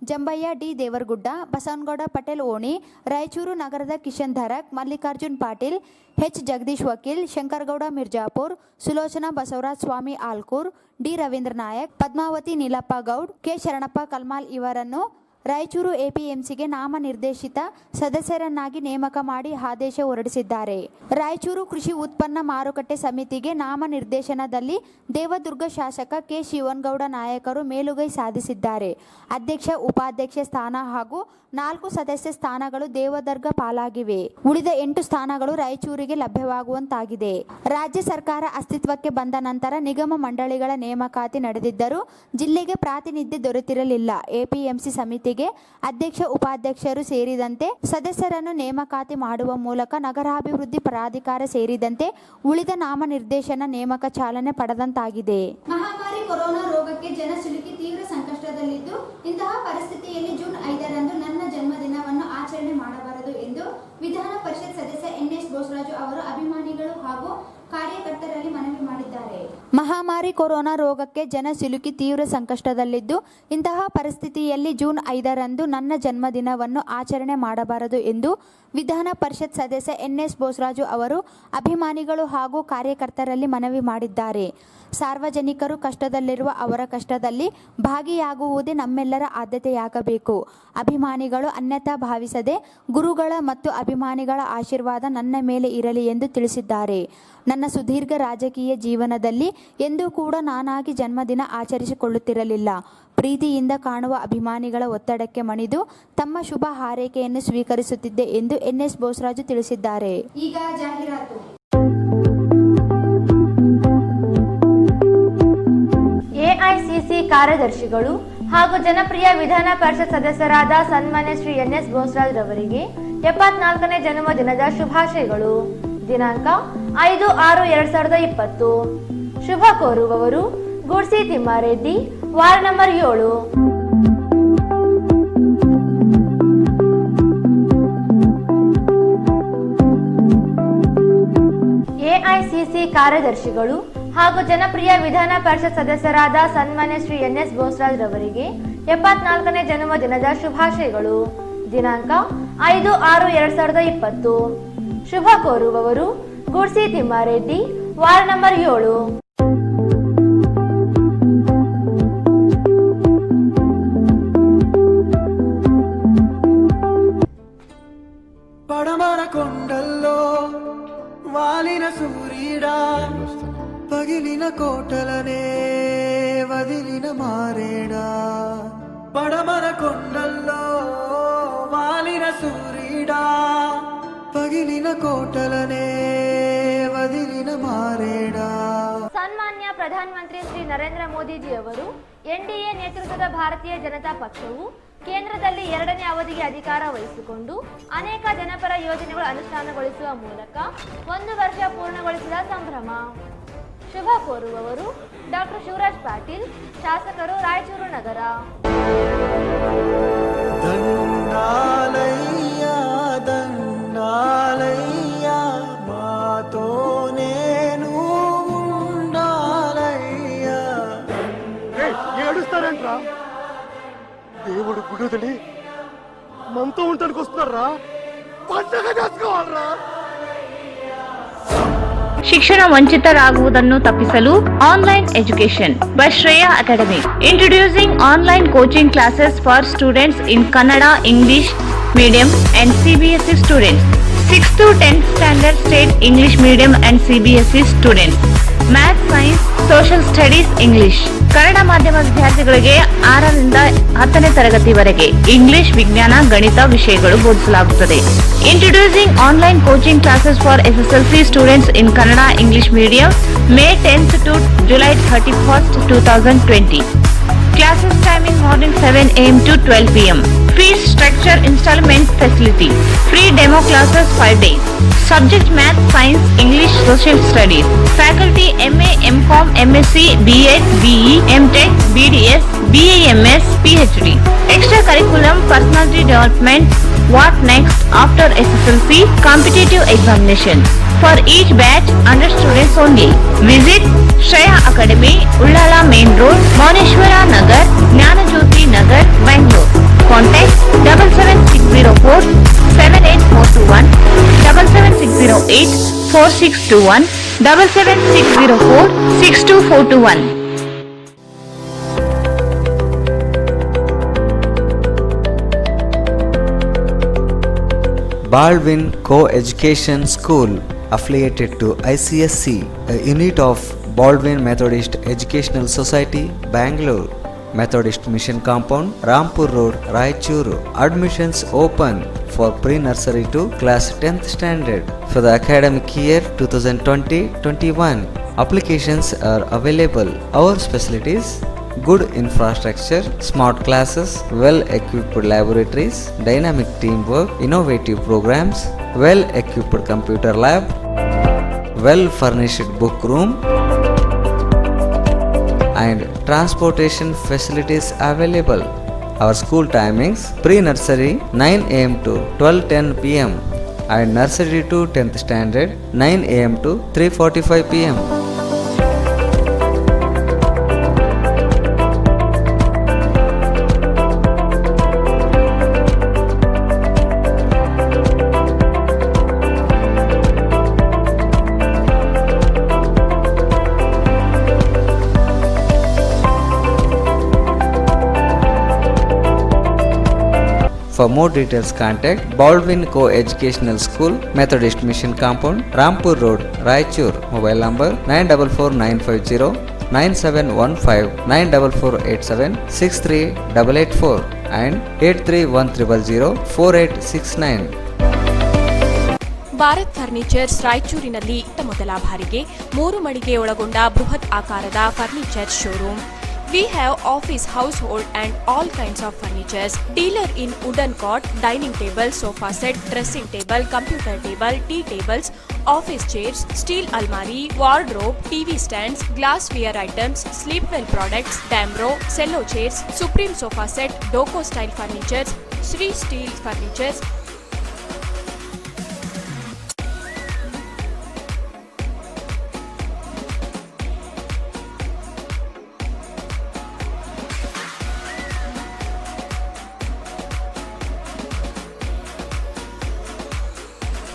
ಜಂಬಯ್ಯ ಡಿ ದೇವರಗುಡ್ಡ, ಬಸವನಗೌಡ ಪಟೇಲ್ ಓಣಿ, ರಾಯಚೂರು ನಗರದ Kishan Dharak, Mallikarjun Patil, H Jagadish Vakil, Shankargouda Mirzapur, Sulochana Basavaraj Swamy Alkur, D Ravindra Nayak, Padmavathi Neelappa Goud, K Sharanappa Kalmal ಇವರನ್ನು ರಾಯಚೂರು APMCಗೆ ನಾಮನಿರ್ದೇಶಿತ ಸದಸ್ಯರನ್ನಾಗಿ ನೇಮಕ ಮಾಡಿ ಆದೇಶ ಹೊರಡಿಸಿದ್ದಾರೆ. ರಾಯಚೂರು ಕೃಷಿ ಉತ್ಪನ್ನ ಮಾರುಕಟ್ಟೆ ಸಮಿತಿಗೆ ನಾಮನಿರ್ದೇಶನದಲ್ಲಿ ದೇವದುರ್ಗ ಶಾಸಕ K ಶಿವನಗೌಡ ನಾಯಕರು ಮೇಲುಗೈ ಸಾಧಿಸಿದ್ದಾರೆ. ಅಧ್ಯಕ್ಷ ಉಪಾಧ್ಯಕ್ಷ ಸ್ಥಾನ ಹಾಗೂ 4 ಸದಸ್ಯ ಸ್ಥಾನಗಳು ದೇವದುರ್ಗ ಪಾಲಾಗಿವೆ. ಉಳಿದ 8 ಸ್ಥಾನಗಳು ರಾಯಚೂರಿಗೆ ಲಭ್ಯವಾಗುವಂತಾಗಿದೆ. ರಾಜ್ಯ ಸರ್ಕಾರ ಅಸ್ತಿತ್ವಕ್ಕೆ ಬಂದ ನಂತರ ನಿಗಮ ಮಂಡಳಿಗಳ ನೇಮಕಾತಿ ನಡೆದಿದ್ದರೂ ಜಿಲ್ಲೆಗೆ ಪ್ರಾತಿನಿಧ್ಯ ದೊರೆತಿರಲಿಲ್ಲ. APMC ಸಮಿತಿಗೆ ಅಧ್ಯಕ್ಷ ಉಪಾಧ್ಯಕ್ಷರು ಸೇರಿದಂತೆ ಸದಸ್ಯರನ್ನು ನೇಮಕಾತಿ ಮಾಡುವ ಮೂಲಕ ನಗರಾಭಿವೃದ್ಧಿ ಪ್ರಾಧಿಕಾರ ಸೇರಿದಂತೆ ಉಳಿದ ನಾಮನಿರ್ದೇಶನ ನೇಮಕ ಚಾಲನೆ ಪಡೆದಂತಾಗಿದೆ. ಮಹಾಮಾರಿ ಕೊರೋನಾ ರೋಗಕ್ಕೆ ಜನ ಸಿಲುಕಿ ತೀವ್ರ ಸಂಕಷ್ಟದಲ್ಲಿದ್ದು, ಇಂತಹ ಪರಿಸ್ಥಿತಿಯಲ್ಲಿ ಜೂನ್ 5ರಂದು ನನ್ನ ಜನ್ಮದಿನವನ್ನು ಆಚರಣೆ ಮಾಡಬಾರದು ಎಂದು ವಿಧಾನ ಪರಿಷತ್ ಸದಸ್ಯ NS ಬೋಸರಾಜು ಅವರು ಅಭಿಮಾನಿಗಳು ಹಾಗೂ ಕಾರ್ಯಕರ್ತರಲ್ಲಿ ಮನವಿ ಮಾಡಿದ್ದಾರೆ. ಮಹಾಮಾರಿ ಕೊರೋನಾ ರೋಗಕ್ಕೆ ಜನ ಸಿಲುಕಿ ತೀವ್ರ ಸಂಕಷ್ಟದಲ್ಲಿದ್ದು, ಇಂತಹ ಪರಿಸ್ಥಿತಿಯಲ್ಲಿ ಜೂನ್ 5ರಂದು ನನ್ನ ಜನ್ಮದಿನವನ್ನು ಆಚರಣೆ ಮಾಡಬಾರದು ಎಂದು ವಿಧಾನ ಪರಿಷತ್ ಸದಸ್ಯ NS ಬೋಸರಾಜು ಅವರು ಅಭಿಮಾನಿಗಳು ಹಾಗೂ ಕಾರ್ಯಕರ್ತರಲ್ಲಿ ಮನವಿ ಮಾಡಿದ್ದಾರೆ. ಸಾರ್ವಜನಿಕರು ಕಷ್ಟದಲ್ಲಿರುವ ಅವರ ಕಷ್ಟದಲ್ಲಿ ಭಾಗಿಯಾಗುವುದೇ ನಮ್ಮೆಲ್ಲರ ಆದ್ಯತೆಯಾಗಬೇಕು. ಅಭಿಮಾನಿಗಳು ಅನ್ಯಥಾ ಭಾವಿಸದೆ ಗುರುಗಳ ಮತ್ತು ಅಭಿಮಾನಿಗಳ ಆಶೀರ್ವಾದ ನನ್ನ ಮೇಲೆ ಇರಲಿ ಎಂದು ತಿಳಿಸಿದ್ದಾರೆ. ನನ್ನ ಸುದೀರ್ಘ ರಾಜಕೀಯ ಜೀವನದಲ್ಲಿ ಎಂದೂ ಕೂಡ ನಾನಾಗಿ ಜನ್ಮದಿನ ಆಚರಿಸಿಕೊಳ್ಳುತ್ತಿರಲಿಲ್ಲ. ಪ್ರೀತಿಯಿಂದ ಕಾಣುವ ಅಭಿಮಾನಿಗಳ ಒತ್ತಡಕ್ಕೆ ಮಣಿದು ತಮ್ಮ ಶುಭ ಹಾರೈಕೆಯನ್ನು ಸ್ವೀಕರಿಸುತ್ತಿದ್ದೆ ಎಂದು NS ಬೋಸರಾಜು ತಿಳಿಸಿದ್ದಾರೆ. ಈಗ ಜಾಹೀರಾತು. AICC ಕಾರ್ಯದರ್ಶಿಗಳು ಹಾಗೂ ಜನಪ್ರಿಯ ವಿಧಾನ ಪರಿಷತ್ ಸದಸ್ಯರಾದ ಸನ್ಮಾನ್ಯ ಶ್ರೀ NS ಬೋಸರಾಜ್ ರವರಿಗೆ 74ನೇ ಜನ್ಮದಿನದ ಶುಭಾಶಯಗಳು. ದಿನಾಂಕ 5/6/2020. ಶುಭ ಕೋರುವವರು Gudsi Thimmareddy, ward number 7. AICC ಕಾರ್ಯದರ್ಶಿಗಳು ಹಾಗೂ ಜನಪ್ರಿಯ ವಿಧಾನ ಪರಿಷತ್ ಸದಸ್ಯರಾದ ಸನ್ಮಾನ್ಯ ಶ್ರೀ NS ಬೋಸರಾಜ್ ರವರಿಗೆ 74ನೇ ಜನ್ಮದಿನದ ಶುಭಾಶಯಗಳು. ದಿನಾಂಕ 5/6/2020. ಶುಭ ಕೋರುವವರು ಗುಡ್ಸಿ ತಿಮ್ಮಾರೆಡ್ಡಿ, ವಾರ್ಡ್ ನಂಬರ್ 7. పడమర కొండల్లో వాలిన సూర్యుడా, పగిలిన కోటలనే వదిలిన మారేడా. పడమర కొండల్లో వాలిన సూర్యుడా, పగిలిన కోటలనే వదిలిన మారేడా. ಸನ್ಮಾನ್ಯ ಪ್ರಧಾನಮಂತ್ರಿ ಶ್ರೀ ನರೇಂದ್ರ ಮೋದಿಜಿ ಅವರು NDA ನೇತೃತ್ವದ ಭಾರತೀಯ ಜನತಾ ಪಕ್ಷವು ಕೇಂದ್ರದಲ್ಲಿ 2ನೇ ಅವಧಿಗೆ ಅಧಿಕಾರ ವಹಿಸಿಕೊಂಡು ಅನೇಕ ಜನಪರ ಯೋಜನೆಗಳು ಅನುಷ್ಠಾನಗೊಳಿಸುವ ಮೂಲಕ 1 ವರ್ಷ ಪೂರ್ಣಗೊಳಿಸಿದ ಸಂಭ್ರಮ. ಶುಭ ಕೋರುವವರು ಡಾಕ್ಟರ್ ಶಿವರಾಜ್ ಪಾಟೀಲ್, ಶಾಸಕರು, ರಾಯಚೂರು ನಗರ. ದಂಡಾಲಯ್ಯ ದಂಡಾಲಯ್ಯ ಮಾತೋನೇನು ఉండాలయ్య. ఏడుస్తారంట్రా? దేవుడు గుడివదిలి మనతో ఉండడానికి వస్తున్నారా? పండగ చేసుకోవాలరా? ಶಿಕ್ಷಣ ವಂಚಿತರಾಗುವುದನ್ನು ತಪ್ಪಿಸಲು online education by Shreya academy. Introducing online coaching classes for students in Kannada, English medium and CBSE students. 6th to 10th standard state English medium and CBSE students. Math, Science, Social Studies, English. Kannada ಮಾಧ್ಯಮ ವಿದ್ಯಾರ್ಥಿಗಳಿಗೆ 6ರಿಂದ 10ನೇ ತರಗತಿವರೆಗೆ English, ವಿಜ್ಞಾನ, ಗಣಿತ ವಿಷಯಗಳು ಬೋಧಿಸಲಾಗುತ್ತದೆ. Introducing online coaching classes for SSLC students in Kannada, English medium, May 10th to July 31st, 2020. Classes timing morning 7 AM to 12 PM. Fees structure installment facility. Free demo classes 5 days. Subject Math, Science, English, Social Studies. Faculty MA, MCom, MSc, B.Ed, BE, MTech, BDS, BAMS, PhD. Extracurriculum, personality development. What next after SSLC? Competitive examination. For each batch, 100 students only. Visit Shreya Academy, Ullala Main Road, Moneshwara Nagar, Jnanajyoti Nagar, Bangalore. Contact 77604 78421, 77608 4621, 77604 62421. Baldwin Co-Education School affiliated to ICSC, a unit of Baldwin Methodist Educational Society, Bangalore. Methodist Mission Compound, Rampur Road, Raichuru. Admissions open for pre-nursery to class 10th standard for the academic year 2020-21. Applications are available. Our specialties: good infrastructure, smart classes, well-equipped laboratories, dynamic teamwork, innovative programs, well-equipped computer lab, well-furnished book room, and transportation facilities available. Our school timings: pre-nursery 9 am to 12:10 pm and nursery to 10th standard 9 am to 3:45 pm. For more details, contact Baldwin Co-Educational School, Methodist Mission Compound, Rampur Road, Raichur. Mobile number 944950 9715 94487 63884 and 831000 4869. Bharat furnitures ರಾಯಚೂರಿನಲ್ಲಿ ಮೊದಲ ಬಾರಿಗೆ 3 ಮಳಿಗೆ ಒಳಗೊಂಡ ಬೃಹತ್ ಆಕಾರದ furniture showroom. We have office, household and all kinds of furnitures. Dealer in wooden cot, dining table, sofa set, dressing table, computer table, tea tables, office chairs, steel almari, wardrobe, TV stands, glassware items, sleepwell products, Damro, cello chairs, Supreme sofa set, Doco style furnitures, Sri Steel furnitures.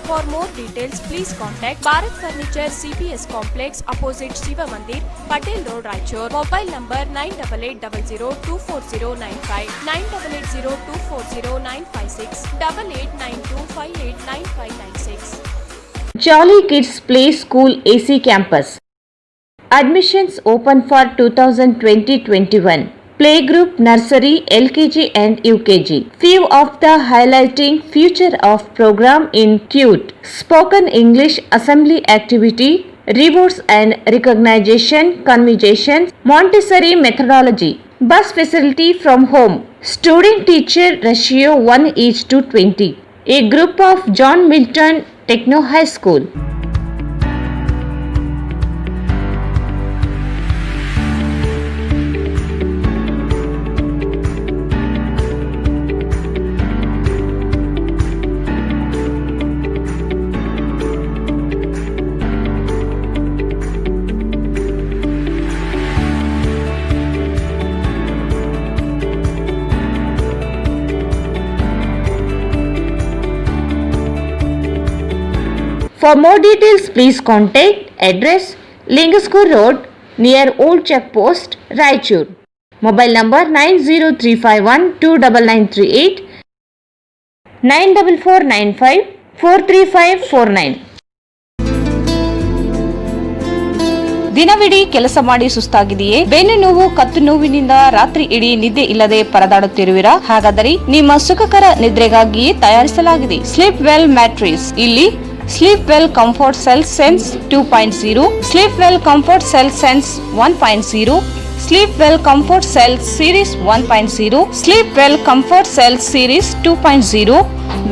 For more details, please contact Bharat Furniture CPS Complex opposite Shiva Mandir, Patel Road, Raichur. Mobile number 9880240959, 9880240956, 8892589596. Jolly Kids Play School AC Campus. Admissions open for 2020-21. Playgroup, nursery, LKG and UKG. Few of the highlighting future of program include spoken English assembly activity, rewards and recognition, conversations, Montessori methodology, bus facility from home, student teacher ratio 1:20. A group of John Milton Techno High School. For more details, please contact address Lingaskur Road near Old Check Post, Raichur. Mobile number 903512998 94495 43549. ದಿನವಿಡೀ ಕೆಲಸ ಮಾಡಿ ಸುಸ್ತಾಗಿದೆಯೇ? ಬೆನ್ನು ನೋವು, ಕತ್ತು ನೋವಿನಿಂದ ರಾತ್ರಿ ಇಡೀ ನಿದ್ದೆ ಇಲ್ಲದೆ ಪರದಾಡುತ್ತಿರುವಿರಾ? ಹಾಗಾದರೆ ನಿಮ್ಮ ಸುಖಕರ ನಿದ್ರೆಗಾಗಿಯೇ ತಯಾರಿಸಲಾಗಿದೆ ಸ್ಲೀಪ್ ವೆಲ್ ಮ್ಯಾಟ್ರಿಸ್. ಇಲ್ಲಿ sleep well comfort cell sense 2.0, sleep well comfort cell sense 1.0, sleep well comfort cell series 1.0, sleep well comfort cell series 2.0,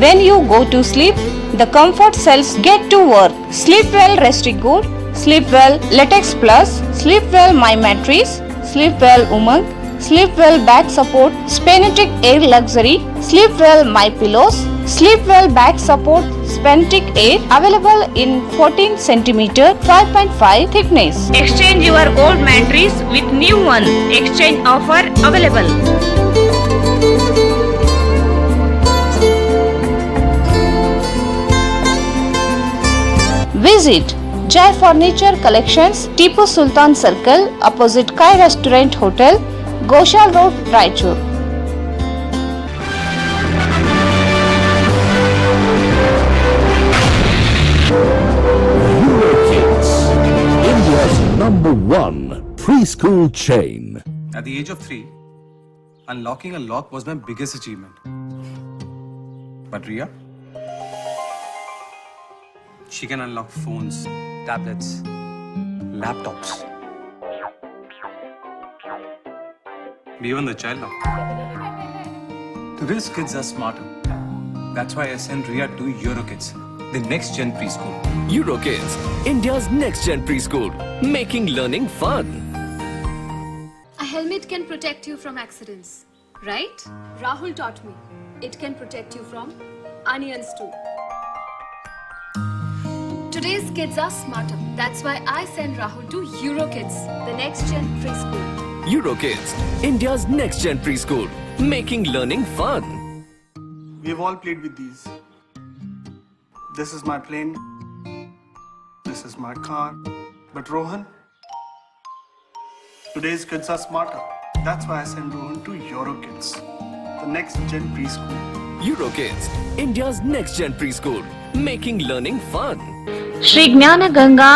When you go to sleep, the comfort cells get to work. Sleep well Restigood, Sleep well Latex Plus, Sleep well My Mattress, Sleep well Umang, Sleep well Back Support, Spenetic Air Luxury, Sleep well My Pillows, Sleep well Back Support, Spenetic Air, available in 14 cm 5.5 thickness. Exchange your old mattress with new one. Exchange offer available. Visit Jai Furniture Collections, Tipu Sultan Circle, opposite Kai Restaurant Hotel, Goshal Road, Raichur. Eurokids, India's #1 preschool chain. At the age of 3, unlocking a lock was my biggest achievement. But Ria? She can unlock phones, tablets, laptops. Even the child lock. Today's kids are smarter. That's why I sent Ria to Eurokids, the next gen preschool. Eurokids, India's next gen preschool, making learning fun. A helmet can protect you from accidents, right? Rahul taught me. It can protect you from onions too. Today's kids are smarter. That's why I send Rahul to Eurokids, the next gen preschool. Eurokids, India's next gen preschool, making learning fun. We've all played with these. This is my plane. This is my car. But Rohan, today's kids are smarter. That's why I send Rohan to Eurokids, the next gen preschool. Eurokids, India's next gen preschool, making learning fun. Shri Gnana Ganga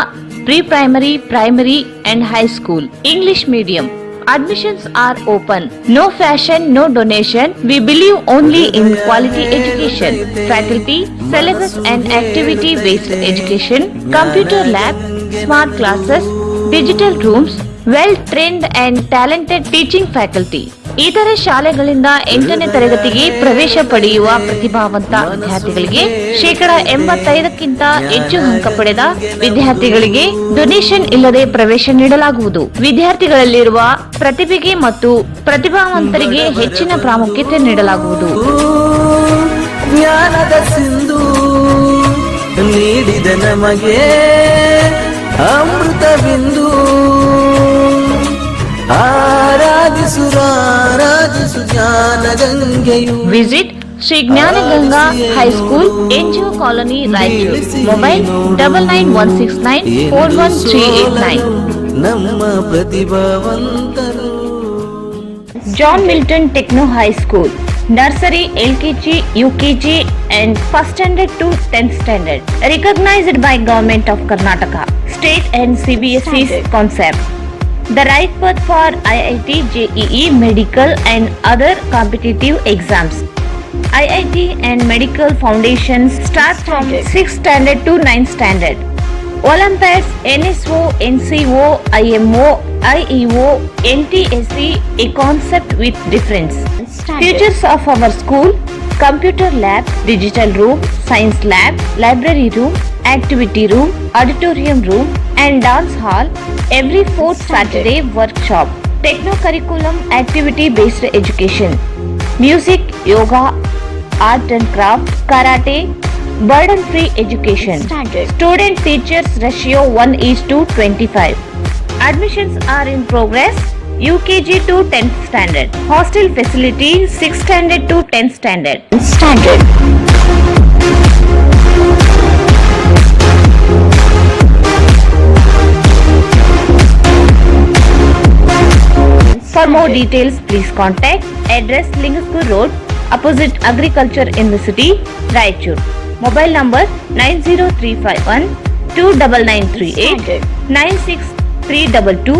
Pre-Primary, Primary and High School, English Medium. Admissions are open. No fashion, no donation. We believe only in quality education. Faculty, syllabus and activity-based education, computer lab, smart classes, digital rooms, well-trained and talented teaching faculty. ಇತರೆ ಶಾಲೆಗಳಿಂದ 8ನೇ ತರಗತಿಗೆ ಪ್ರವೇಶ ಪಡೆಯುವ ಪ್ರತಿಭಾವಂತ ವಿದ್ಯಾರ್ಥಿಗಳಿಗೆ 85% ಹೆಚ್ಚು ಅಂಕ ಪಡೆದ ವಿದ್ಯಾರ್ಥಿಗಳಿಗೆ ಡೊನೇಷನ್ ಇಲ್ಲದೆ ಪ್ರವೇಶ ನೀಡಲಾಗುವುದು. ವಿದ್ಯಾರ್ಥಿಗಳಲ್ಲಿರುವ ಪ್ರತಿಭೆಗೆ ಮತ್ತು ಪ್ರತಿಭಾವಂತರಿಗೆ ಹೆಚ್ಚಿನ ಪ್ರಾಮುಖ್ಯತೆ ನೀಡಲಾಗುವುದು. ಜ್ಞಾನದ ಸಿಂಧು ನೀಡಿದ ನಮಗೆ ಅಮೃತ ಬಿಂದು ಆರಾಧಿಸು ಜ್ಞಾನ ಗಂಗೆಯು. Visit Shri Jnana Ganga high school, NGO colony, Raichur. Mobile 9916941389. ನಮ್ಮ ಪ್ರತಿಭಾವಂತರು. John Milton Techno High School, Nursery, LKG, UKG and First Standard to 10th Standard. Recognized by Government of Karnataka, State and CBSE concept. The right path for IIT, JEE, medical and other competitive exams. IIT and medical foundations start from 6th standard to 9th standard. Olympiads, NSO, NCO, IMO, IEO, NTSE, a concept with difference. Features of our school: computer lab, digital room, science lab, library room, activity room, auditorium room and dance hall. Every 4th Saturday workshop. Techno curriculum activity based education. Music, yoga, art and craft, karate, burden free education. Student teachers ratio 1:25. Admissions are in progress. UKG to 10th standard. Hostel facility 6th standard to 10th standard. For more details, please contact. Address: Lingaskur Road, opposite Agriculture University, Raichur. Mobile number 90351 29938 96322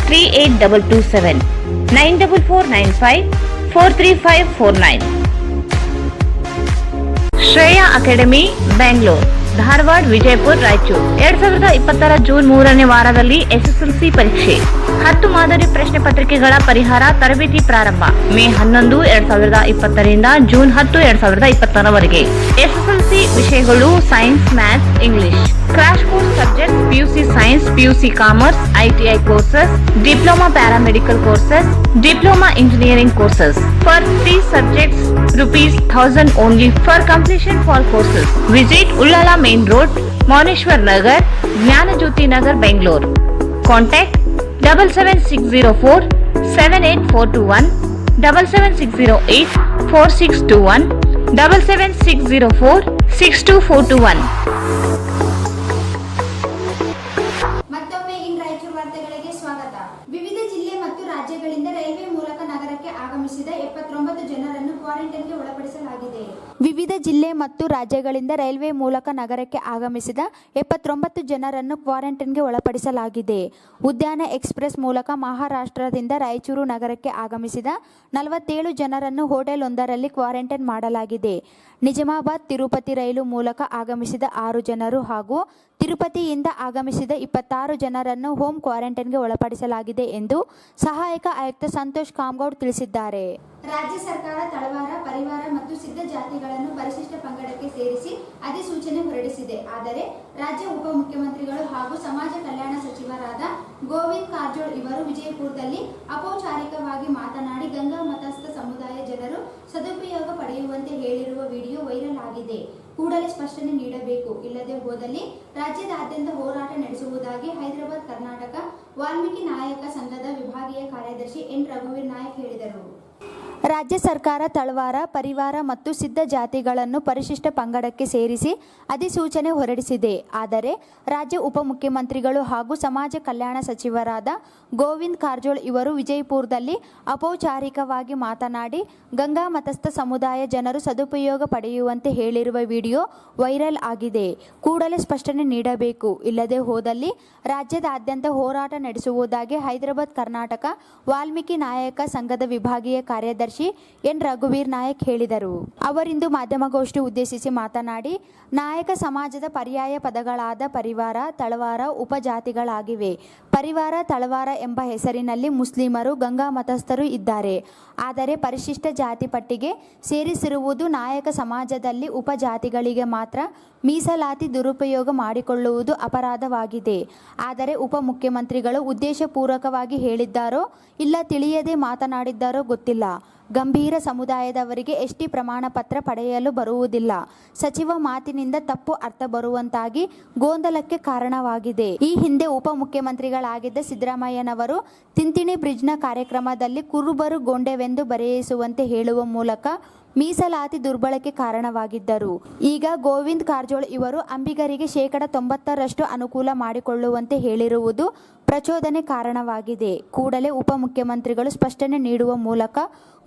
38227 94495 43549. Shreya Academy, Bangalore. Dharwad, Vijayapura, Raichur. 2020 June 3ನೇ ವಾರದಲ್ಲಿ SSLC ಪರೀಕ್ಷೆ. 10 ಮಾದರಿ ಪ್ರಶ್ನೆ ಪತ್ರಿಕೆಗಳ ಪರಿಹಾರ ತರಬೇತಿ ಪ್ರಾರಂಭ. May 11, 2020 ರಿಂದ ಜೂನ್ 10, 2020 ಎಸ್ಎಸ್ಎಲ್ಸಿ ವಿಷಯಗಳು science, maths, English. Crash course subjects PUC science, PUC commerce, ITI courses, diploma paramedical courses, diploma engineering courses. For 3 subjects, ₹1000 only for completion for courses. Visit Ullala Main Road, Moneshwar Nagar, Jnanajyoti Nagar, Bangalore. Contact 77604 78421, 77608 4621, 77604 62421. ಮತ್ತೊಮ್ಮೆ ಇನ್ ರಾಯಚೂರು ವಾರ್ತೆಗಳಿಗೆ ಸ್ವಾಗತ. ವಿವಿಧ ಜಿಲ್ಲೆ ಮತ್ತು ರಾಜ್ಯಗಳಿಂದ railway ಮೂಲಕ ನಗರಕ್ಕೆ ಆಗಮಿಸಿದ 79 ಜನರನ್ನು ಕ್ವಾರಂಟೈನ್ಗೆ ಒಳಪಡಿಸಲಾಗಿದೆ. ವಿವಿಧ ಜಿಲ್ಲೆ ಮತ್ತು ರಾಜ್ಯಗಳಿಂದ ರೈಲ್ವೆ ಮೂಲಕ ನಗರಕ್ಕೆ ಆಗಮಿಸಿದ 79 ಜನರನ್ನು ಕ್ವಾರಂಟೈನ್ಗೆ ಒಳಪಡಿಸಲಾಗಿದೆ. ಉದ್ಯಾನ ಎಕ್ಸ್ಪ್ರೆಸ್ ಮೂಲಕ ಮಹಾರಾಷ್ಟ್ರದಿಂದ ರಾಯಚೂರು ನಗರಕ್ಕೆ ಆಗಮಿಸಿದ 47 ಜನರನ್ನು ಹೋಟೆಲ್ ಒಂದರಲ್ಲಿ ಕ್ವಾರಂಟೈನ್ ಮಾಡಲಾಗಿದೆ. ನಿಜಾಮಾಬಾದ್ ತಿರುಪತಿ ರೈಲು ಮೂಲಕ ಆಗಮಿಸಿದ 6 ಜನರು ಹಾಗೂ ತಿರುಪತಿಯಿಂದ ಆಗಮಿಸಿದ 26 ಜನರನ್ನು ಹೋಮ್ ಕ್ವಾರಂಟೈನ್ಗೆ ಒಳಪಡಿಸಲಾಗಿದೆ ಎಂದು ಸಹಾಯಕ ಆಯುಕ್ತ ಸಂತೋಷ್ ಕಾಮಗೌಡ್ ತಿಳಿಸಿದ್ದಾರೆ. ರಾಜ್ಯ ಸರ್ಕಾರ ತಳವಾರ, ಪರಿವಾರ ಮತ್ತು ಸಿದ್ಧ ಜಾತಿಗಳನ್ನು ಪರಿಶಿಷ್ಟ ಪಂಗಡಕ್ಕೆ ಸೇರಿಸಿ ಅಧಿಸೂಚನೆ ಹೊರಡಿಸಿದೆ. ಆದರೆ ರಾಜ್ಯ ಉಪಮುಖ್ಯಮಂತ್ರಿಗಳು ಹಾಗೂ ಸಮಾಜ ಕಲ್ಯಾಣ ಸಚಿವರಾದ ಗೋವಿಂದ್ ಕಾರಜೋಳ್ ಇವರು ವಿಜಯಪುರದಲ್ಲಿ ಅಪೌಪಚಾರಿಕವಾಗಿ ಮಾತನಾಡಿ ಗಂಗಾ ಮತಸ್ಥ ಸಮುದಾಯ ಜನರು ಸದುಪಯೋಗ ಪಡೆಯುವಂತೆ ಹೇಳಿರುವ ವಿಡಿಯೋ ವೈರಲ್ ಆಗಿದೆ. ಕೂಡಲೇ ಸ್ಪಷ್ಟನೆ ನೀಡಬೇಕು, ಇಲ್ಲದೆ ಹೋದಲ್ಲಿ ರಾಜ್ಯದಾದ್ಯಂತ ಹೋರಾಟ ನಡೆಸುವುದಾಗಿ ಹೈದರಾಬಾದ್ ಕರ್ನಾಟಕ ವಾಲ್ಮೀಕಿ ನಾಯಕ ಸಂಘದ ವಿಭಾಗೀಯ ಕಾರ್ಯದರ್ಶಿ ಎನ್ ರಘುವೀರ್ ನಾಯಕ್ ಹೇಳಿದರು. ರಾಜ್ಯ ಸರ್ಕಾರ ತಳವಾರ, ಪರಿವಾರ ಮತ್ತು ಸಿದ್ಧ ಜಾತಿಗಳನ್ನು ಪರಿಶಿಷ್ಟ ಪಂಗಡಕ್ಕೆ ಸೇರಿಸಿ ಅಧಿಸೂಚನೆ ಹೊರಡಿಸಿದೆ. ಆದರೆ ರಾಜ್ಯ ಉಪಮುಖ್ಯಮಂತ್ರಿಗಳು ಹಾಗೂ ಸಮಾಜ ಕಲ್ಯಾಣ ಸಚಿವರಾದ ಗೋವಿಂದ್ ಕಾರಜೋಳ್ ಇವರು ವಿಜಯಪುರದಲ್ಲಿ ಅಪೌಪಚಾರಿಕವಾಗಿ ಮಾತನಾಡಿ ಗಂಗಾ ಮತಸ್ಥ ಸಮುದಾಯ ಜನರು ಸದುಪಯೋಗ ಪಡೆಯುವಂತೆ ಹೇಳಿರುವ ವಿಡಿಯೋ ವೈರಲ್ ಆಗಿದೆ. ಕೂಡಲೇ ಸ್ಪಷ್ಟನೆ ನೀಡಬೇಕು, ಇಲ್ಲದೆ ಹೋದಲ್ಲಿ ರಾಜ್ಯದಾದ್ಯಂತ ಹೋರಾಟ ನಡೆಸುವುದಾಗಿ ಹೈದರಾಬಾದ್ ಕರ್ನಾಟಕ ವಾಲ್ಮೀಕಿ ನಾಯಕ ಸಂಘದ ವಿಭಾಗೀಯ ಕಾರ್ಯದರ್ಶಿ ಎನ್ ರಘುವೀರ್ ನಾಯಕ್ ಹೇಳಿದರು. ಅವರಿಂದು ಮಾಧ್ಯಮಗೋಷ್ಠಿ ಉದ್ದೇಶಿಸಿ ಮಾತನಾಡಿ, ನಾಯಕ ಸಮಾಜದ ಪರ್ಯಾಯ ಪದಗಳಾದ ಪರಿವಾರ, ತಳವಾರ ಉಪಜಾತಿಗಳಾಗಿವೆ. ಪರಿವಾರ, ತಳವಾರ ಎಂಬ ಹೆಸರಿನಲ್ಲಿ ಮುಸ್ಲಿಮರು, ಗಂಗಾ ಮತಸ್ಥರು ಇದ್ದಾರೆ. ಆದರೆ ಪರಿಶಿಷ್ಟ ಜಾತಿ ಪಟ್ಟಿಗೆ ಸೇರಿಸಿರುವುದು ನಾಯಕ ಸಮಾಜದಲ್ಲಿ ಉಪಜಾತಿಗಳಿಗೆ ಮಾತ್ರ. ಮೀಸಲಾತಿ ದುರುಪಯೋಗ ಮಾಡಿಕೊಳ್ಳುವುದು ಅಪರಾಧವಾಗಿದೆ. ಆದರೆ ಉಪಮುಖ್ಯಮಂತ್ರಿಗಳು ಉದ್ದೇಶಪೂರ್ವಕವಾಗಿ ಹೇಳಿದ್ದಾರೋ ಇಲ್ಲ ತಿಳಿಯದೆ ಮಾತನಾಡಿದ್ದಾರೋ ಗೊತ್ತಿಲ್ಲ. ಗಂಭೀರ ಸಮುದಾಯದವರಿಗೆ ಎಸ್ಟಿ ಪ್ರಮಾಣ ಪತ್ರ ಪಡೆಯಲು ಬರುವುದಿಲ್ಲ. ಸಚಿವ ಮಾತಿನಿಂದ ತಪ್ಪು ಅರ್ಥ ಬರುವಂತಾಗಿ ಗೊಂದಲಕ್ಕೆ ಕಾರಣವಾಗಿದೆ. ಈ ಹಿಂದೆ ಉಪಮುಖ್ಯಮಂತ್ರಿಗಳಾಗಿದ್ದ ಸಿದ್ದರಾಮಯ್ಯನವರು ತಿಂತಿಣಿ ಬ್ರಿಡ್ಜ್ನ ಕಾರ್ಯಕ್ರಮದಲ್ಲಿ ಕುರುಬರು ಗೊಂಡೆವೆಂದು ಬರೆಯಿಸುವಂತೆ ಹೇಳುವ ಮೂಲಕ ಮೀಸಲಾತಿ ದುರ್ಬಳಕೆ ಕಾರಣವಾಗಿದ್ದರು. ಈಗ ಗೋವಿಂದ್ ಕಾರಜೋಳ್ ಇವರು ಅಂಬಿಗರಿಗೆ 90% ಅನುಕೂಲ ಮಾಡಿಕೊಳ್ಳುವಂತೆ ಹೇಳಿರುವುದು ಪ್ರಚೋದನೆ ಕಾರಣವಾಗಿದೆ. ಕೂಡಲೇ ಉಪಮುಖ್ಯಮಂತ್ರಿಗಳು ಸ್ಪಷ್ಟನೆ ನೀಡುವ ಮೂಲಕ